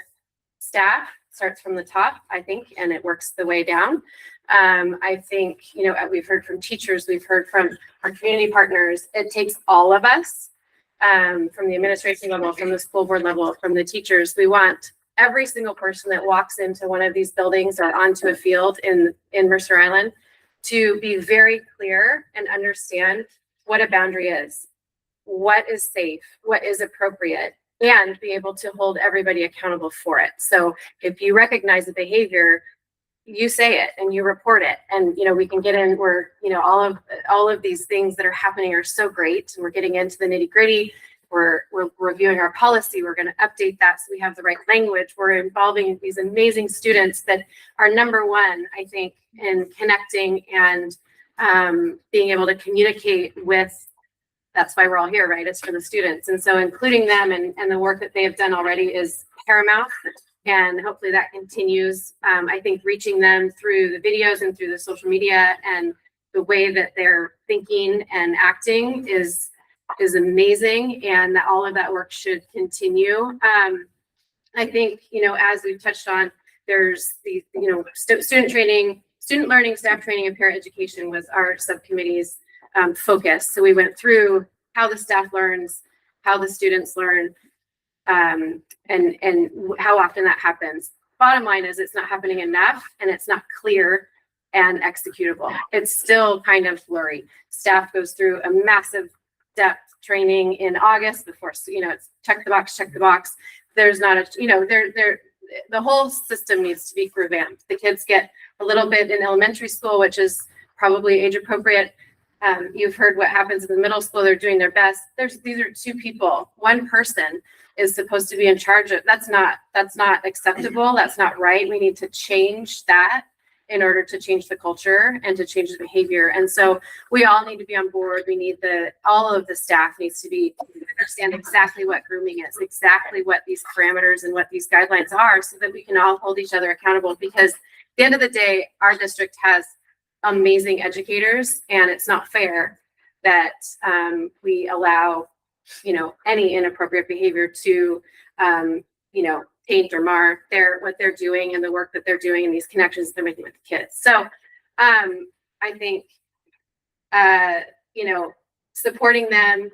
staff, starts from the top, I think, and it works the way down. I think, we've heard from teachers, we've heard from our community partners. It takes all of us, from the administration level, from the school board level, from the teachers. We want every single person that walks into one of these buildings or onto a field in Mercer Island to be very clear and understand what a boundary is, what is safe, what is appropriate, and be able to hold everybody accountable for it. So if you recognize the behavior, you say it and you report it. And, we can get in where, all of these things that are happening are so great. And we're getting into the nitty gritty. we're reviewing our policy. We're going to update that so we have the right language. We're involving these amazing students that are number one, I think, in connecting and being able to communicate with. That's why we're all here, right? It's for the students. And so including them and the work that they have done already is paramount. And hopefully that continues. I think reaching them through the videos and through the social media and the way that they're thinking and acting is amazing, and that all of that work should continue. I think, as we've touched on, there's the, student training, student learning, staff training, and parent education was our subcommittee's focus. So we went through how the staff learns, how the students learn, and how often that happens. Bottom line is it's not happening enough, and it's not clear and executable. It's still kind of blurry. Staff goes through a massive depth training in August before, it's check the box. There's not the whole system needs to be revamped. The kids get a little bit in elementary school, which is probably age appropriate. You've heard what happens in the middle school. They're doing their best. These are two people. One person is supposed to be in charge of. That's not acceptable. That's not right. We need to change that in order to change the culture and to change the behavior. And so we all need to be on board. We need all of the staff needs to understand exactly what grooming is, exactly what these parameters and what these guidelines are, so that we can all hold each other accountable. Because at the end of the day, our district has amazing educators, and it's not fair that we allow, any inappropriate behavior to, paint or mar what they're doing and the work that they're doing and these connections they're making with the kids. So I think, supporting them,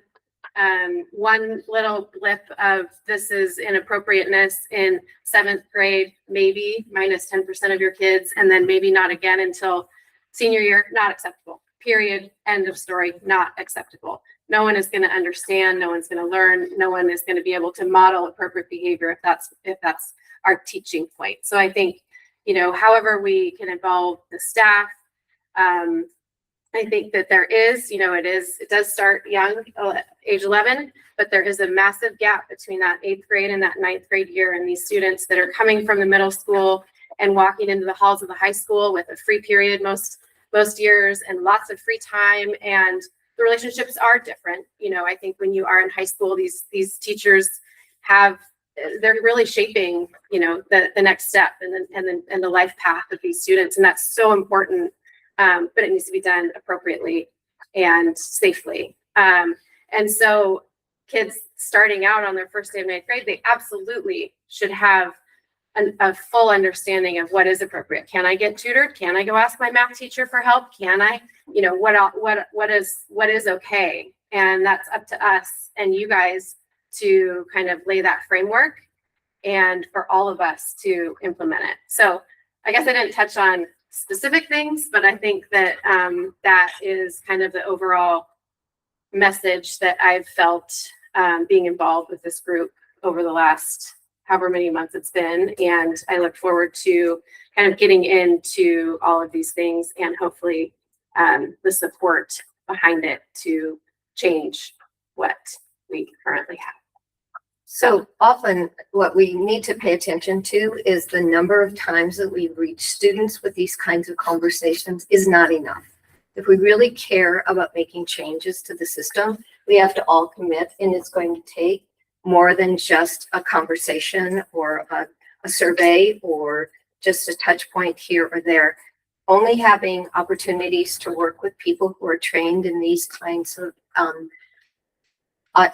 one little blip of this is inappropriateness in 7th grade, maybe minus 10% of your kids, and then maybe not again until senior year, not acceptable. Period. End of story. Not acceptable. No one is going to understand. No one's going to learn. No one is going to be able to model appropriate behavior if that's our teaching point. So I think, however we can involve the staff, I think that there is, it does start young, age 11, but there is a massive gap between that 8th grade and that 9th grade year, and these students that are coming from the middle school and walking into the halls of the high school with a free period most years and lots of free time, and the relationships are different. I think when you are in high school, these teachers they're really shaping, the next step and the life path of these students, and that's so important. But it needs to be done appropriately and safely. And so kids starting out on their first day of 9th grade, they absolutely should have a full understanding of what is appropriate. Can I get tutored? Can I go ask my math teacher for help? Can I, what is okay? And that's up to us and you guys to kind of lay that framework and for all of us to implement it. So I guess I didn't touch on specific things, but I think that that is kind of the overall message that I've felt being involved with this group over the last however many months it's been. And I look forward to kind of getting into all of these things and hopefully the support behind it to change what we currently have. So often what we need to pay attention to is the number of times that we reach students with these kinds of conversations is not enough. If we really care about making changes to the system, we have to all commit, and it's going to take more than just a conversation or a survey or just a touch point here or there. Only having opportunities to work with people who are trained in these kinds of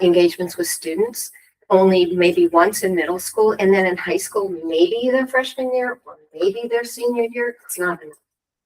engagements with students, only maybe once in middle school, and then in high school, maybe their freshman year or maybe their senior year, it's not enough.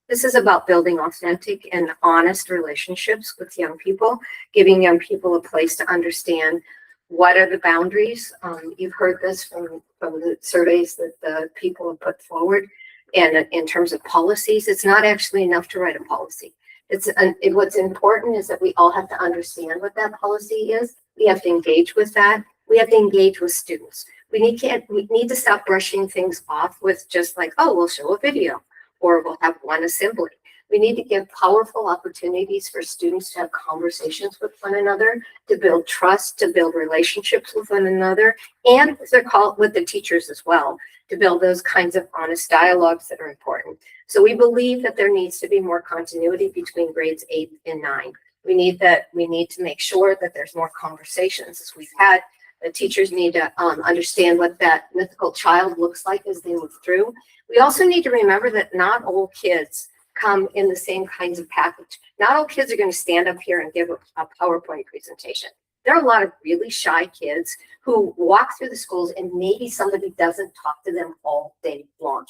This is about building authentic and honest relationships with young people, giving young people a place to understand what are the boundaries. You've heard this from the surveys that the people have put forward. And in terms of policies, it's not actually enough to write a policy. What's important is that we all have to understand what that policy is. We have to engage with that. We have to engage with students. We need to stop brushing things off with just like, oh, we'll show a video or we'll have one assembly. We need to give powerful opportunities for students to have conversations with one another, to build trust, to build relationships with one another, and if they're called with the teachers as well, to build those kinds of honest dialogues that are important. So we believe that there needs to be more continuity between grades 8 and 9. We need to make sure that there's more conversations as we've had. The teachers need to understand what that mythical child looks like as they move through. We also need to remember that not all kids come in the same kinds of package. Not all kids are going to stand up here and give a PowerPoint presentation. There are a lot of really shy kids who walk through the schools and maybe somebody doesn't talk to them all day long.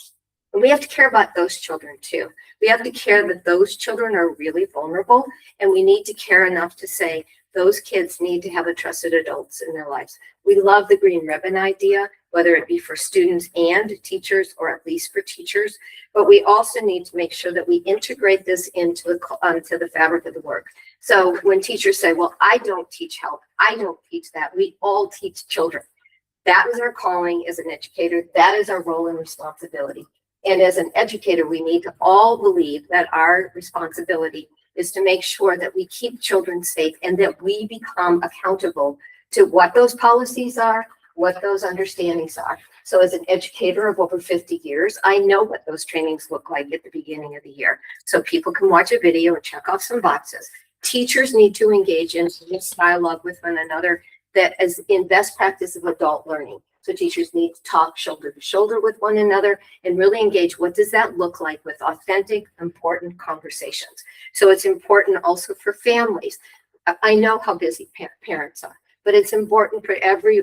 And we have to care about those children too. We have to care that those children are really vulnerable, and we need to care enough to say those kids need to have a trusted adults in their lives. We love the green ribbon idea, whether it be for students and teachers, or at least for teachers, but we also need to make sure that we integrate this into the fabric of the work. So when teachers say, well, I don't teach health, I don't teach that, we all teach children. That is our calling as an educator. That is our role and responsibility. And as an educator, we need to all believe that our responsibility is to make sure that we keep children safe and that we become accountable to what those policies are, what those understandings are. So as an educator of over 50 years, I know what those trainings look like at the beginning of the year. So people can watch a video and check off some boxes. Teachers need to engage in this dialogue with one another that is in best practice of adult learning. So teachers need to talk shoulder to shoulder with one another and really engage. What does that look like with authentic, important conversations? So it's important also for families. I know how busy parents are, but it's important for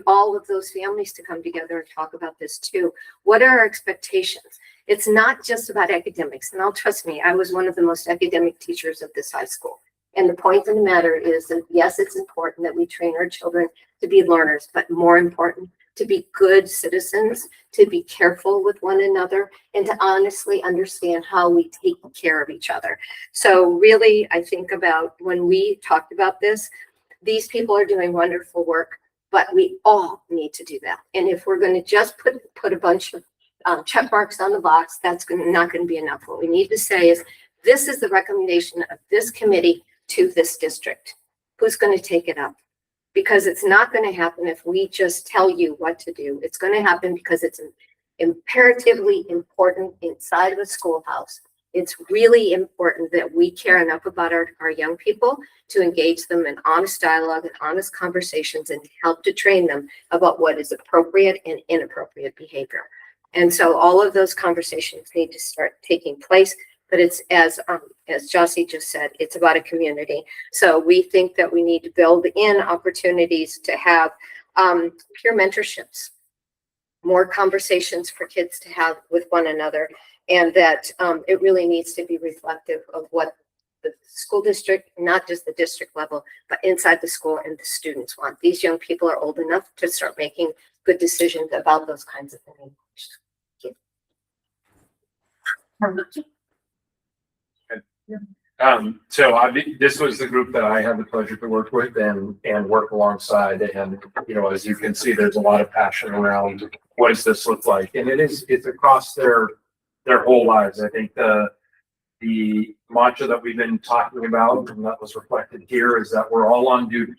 all of those families to come together and talk about this too. What are our expectations? It's not just about academics. And trust me, I was one of the most academic teachers of this high school. And the point of the matter is that yes, it's important that we train our children to be learners, but more important, to be good citizens, to be careful with one another, and to honestly understand how we take care of each other. So really, I think about when we talked about this, these people are doing wonderful work, but we all need to do that. And if we're going to just put a bunch of check marks on the box, that's not going to be enough. What we need to say is, this is the recommendation of this committee to this district. Who's going to take it up? Because it's not going to happen if we just tell you what to do. It's going to happen because it's imperatively important inside of a schoolhouse. It's really important that we care enough about our young people to engage them in honest dialogue and honest conversations and help to train them about what is appropriate and inappropriate behavior. And so all of those conversations need to start taking place. But it's as Jossie just said, it's about a community. So we think that we need to build in opportunities to have peer mentorships, more conversations for kids to have with one another, and that it really needs to be reflective of what the school district, not just the district level, but inside the school and the students want. These young people are old enough to start making good decisions about those kinds of things. This was the group that I had the pleasure to work with and work alongside. And, as you can see, there's a lot of passion around what does this look like? And it's across their whole lives. I think the mantra that we've been talking about and that was reflected here is that we're all on duty.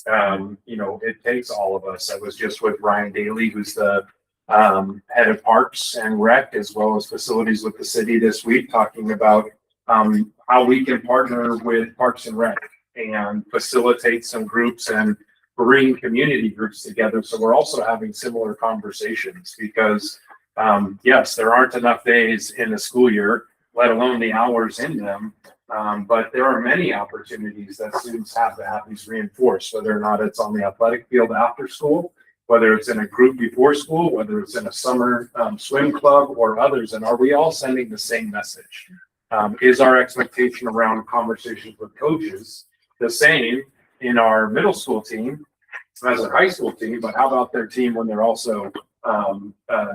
It takes all of us. I was just with Ryan Daly, who's the head of Parks and Rec, as well as facilities with the city this week, talking about how we can partner with Parks and Rec and facilitate some groups and bring community groups together. So we're also having similar conversations because, yes, there aren't enough days in a school year, let alone the hours in them. But there are many opportunities that students have to have these reinforced, whether or not it's on the athletic field after school, whether it's in a group before school, whether it's in a summer swim club or others. And are we all sending the same message? Is our expectation around conversations with coaches the same in our middle school team as a high school team, but how about their team when they're also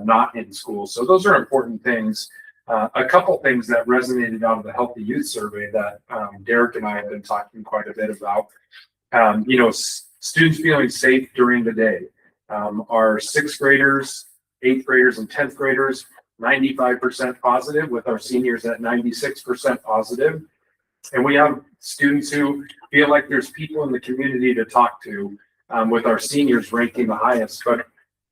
not in school? So those are important things. A couple things that resonated out of the Healthy Youth Survey that Derek and I have been talking quite a bit about, students feeling safe during the day. Our 6th graders, 8th graders, and 10th graders 95% positive, with our seniors at 96% positive. And we have students who feel like there's people in the community to talk to, with our seniors ranking the highest, but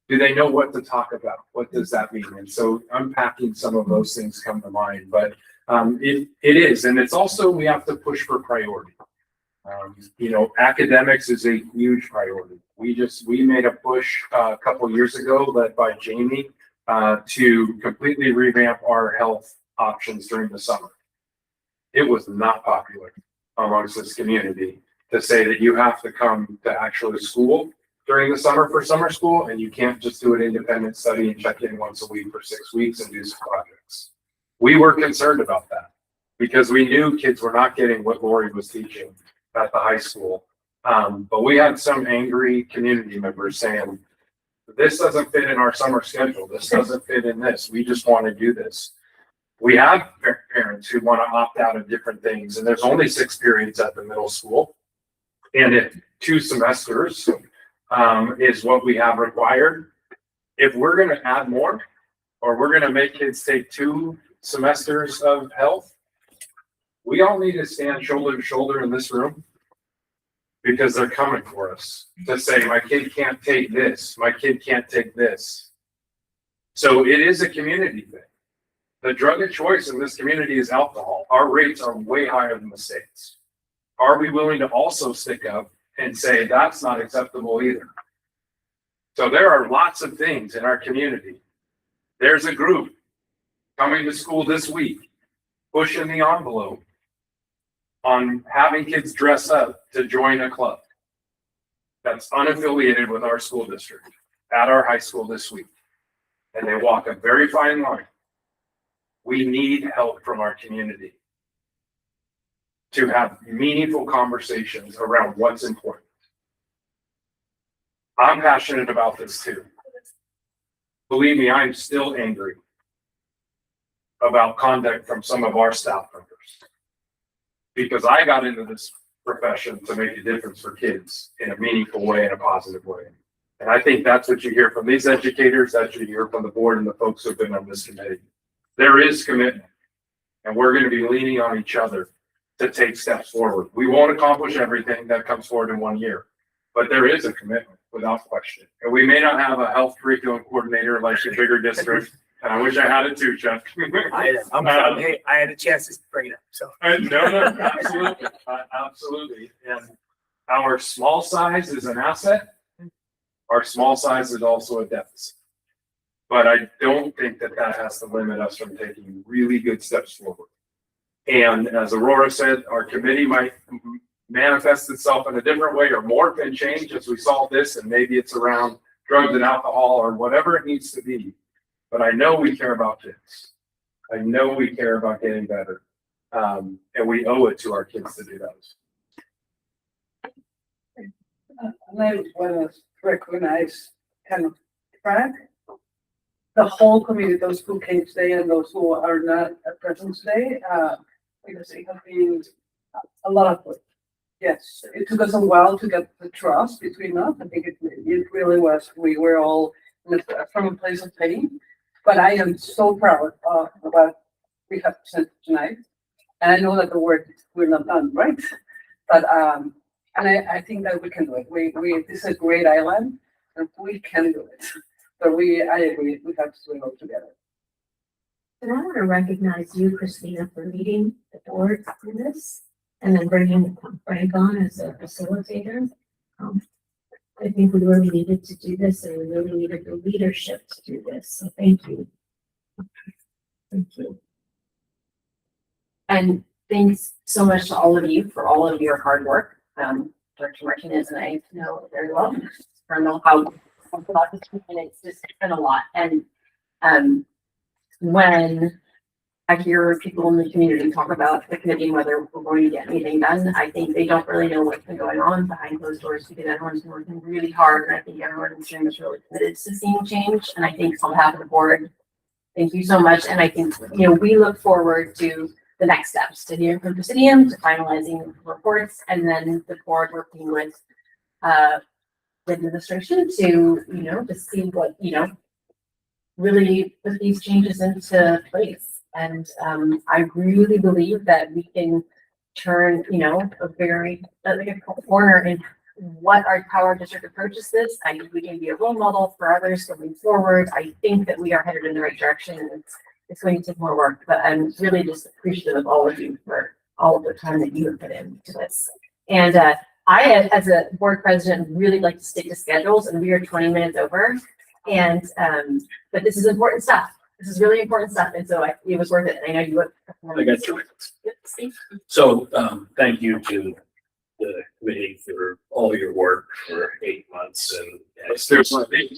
do they know what to talk about? What does that mean? And so unpacking some of those things come to mind, but it is, and it's also, we have to push for priority. You know, academics is a huge priority. We made a push a couple years ago, led by Jamie, to completely revamp our health options during the summer. It was not popular amongst this community to say that you have to come to actual school during the summer for summer school, and you can't just do an independent study and check in once a week for 6 weeks and do some projects. We were concerned about that because we knew kids were not getting what Lori was teaching at the high school. But we had some angry community members saying, this doesn't fit in our summer schedule. This doesn't fit in this. We just want to do this. We have parents who want to opt out of different things, and there's only 6 periods at the middle school. And if 2 semesters is what we have required, if we're going to add more, or we're going to make kids take 2 semesters of health, we all need to stand shoulder to shoulder in this room, because they're coming for us to say, my kid can't take this, my kid can't take this. So it is a community thing. The drug of choice in this community is alcohol. Our rates are way higher than the states. Are we willing to also stick up and say that's not acceptable either? So there are lots of things in our community. There's a group coming to school this week, pushing the envelope on having kids dress up to join a club that's unaffiliated with our school district at our high school this week. And they walk a very fine line. We need help from our community to have meaningful conversations around what's important. I'm passionate about this too. Believe me, I'm still angry about conduct from some of our staff members, because I got into this profession to make a difference for kids in a meaningful way, in a positive way. And I think that's what you hear from these educators, that's what you hear from the board and the folks who've been on this committee. There is commitment, and we're going to be leaning on each other to take steps forward. We won't accomplish everything that comes forward in 1 year, but there is a commitment without question. And we may not have a health curriculum coordinator like a bigger district, and I wish I had it too, Chuck. Hey, I had a chance to bring it up, so. No, absolutely, absolutely. And our small size is an asset. Our small size is also a deficit. But I don't think that that has to limit us from taking really good steps forward. And as Aurora said, our committee might manifest itself in a different way or morph and change as we solve this, and maybe it's around drugs and alcohol or whatever it needs to be. But I know we care about kids. I know we care about getting better. And we owe it to our kids to do that. And I want to recognize kind of track the whole community, those who came today and those who are not present today, because it has been a lot of work. Yes, it took us a while to get the trust between us. I think it really was. We were all from a place of pain, but I am so proud of what we have presented tonight. And I know that the work we're not done, right? But and I think that we can do it. This is a great island, and we can do it. But I agree, we have to do it all together. And I want to recognize you, Christina, for leading the board in this, and then bringing Frank on as a facilitator. I think we really needed to do this, and we really needed the leadership to do this. So thank you. Thank you. And thanks so much to all of you for all of your hard work. Director Martinez and I know very well. I don't know how about this, and it's just been a lot. And when I hear people in the community talk about the committee, whether we're going to get anything done, I think they don't really know what's been going on behind closed doors, because everyone's working really hard, and I think everyone in the room is really committed to seeing change. And I think on behalf of the board, thank you so much. And I think, we look forward to the next steps, to hearing from Presidium, to finalizing reports, and then the board working with the administration to, to see what, really put these changes into place. And I really believe that we can turn, you know, like a corner in how our district approaches this. I think we can be a role model for others going forward. I think that we are headed in the right direction, and it's going to take more work, but I'm really just appreciative of all of you for all of the time that you have put into this. And I, as a board president, really like to stick to schedules, and we are 20 minutes over. And but this is important stuff. This is really important stuff, and so it was worth it. I know you would. I got 2 minutes. So, thank you to the committee for all your work for 8 months, and as there's one thing.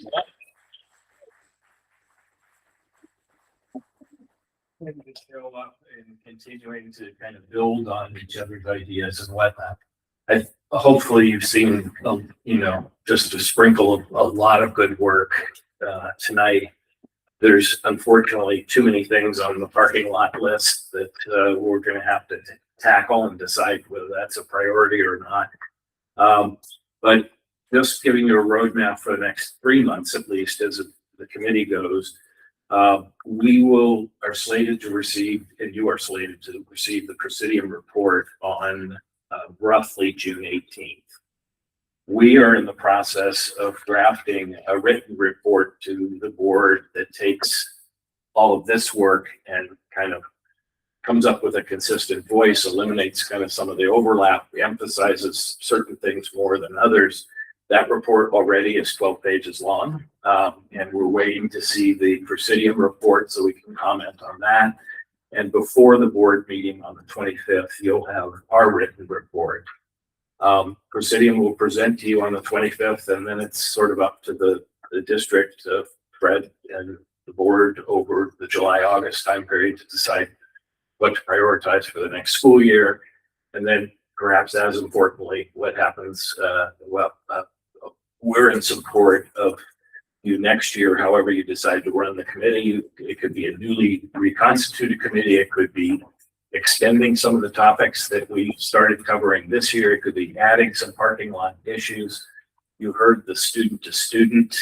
Show up and continuing to kind of build on each other's ideas and whatnot. Hopefully you've seen, you know, just a sprinkle of a lot of good work tonight. There's unfortunately too many things on the parking lot list that we're going to have to tackle and decide whether that's a priority or not. But just giving you a roadmap for the next 3 months, at least, as the committee goes, we are slated to receive, and you are slated to receive, the Presidium report on roughly June 18th. We are in the process of drafting a written report to the board that takes all of this work and kind of comes up with a consistent voice, eliminates kind of some of the overlap, emphasizes certain things more than others. That report already is 12 pages long, and we're waiting to see the Presidium report so we can comment on that. And before the board meeting on the 25th, you'll have our written report. Presidium will present to you on the 25th, and then it's sort of up to the district, Fred and the board over the July-August time period to decide what to prioritize for the next school year. And then perhaps as importantly, what happens, we're in support of you next year, however you decide to run the committee. It could be a newly reconstituted committee. It could be extending some of the topics that we started covering this year. It could be adding some parking lot issues. You heard the student to student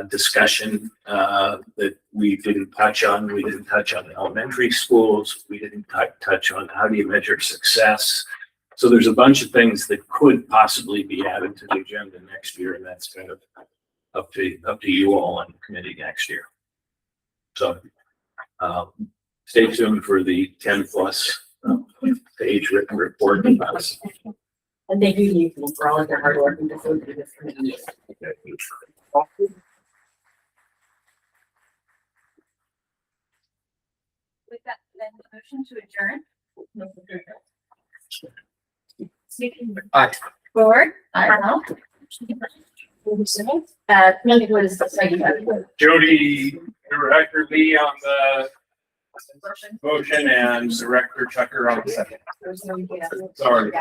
discussion that we didn't touch on. We didn't touch on the elementary schools. We didn't touch on how do you measure success. So there's a bunch of things that could possibly be added to the agenda next year, and that's kind of up to you all on the committee next year. So stay tuned for the 10+ page written report. And thank you for all of your hard work and facilitating this committee. With that, then motion to adjourn. Aye. Forward. Aye. What is the second? Jody, Director Lee on the motion and Director Chucker on the second. Sorry.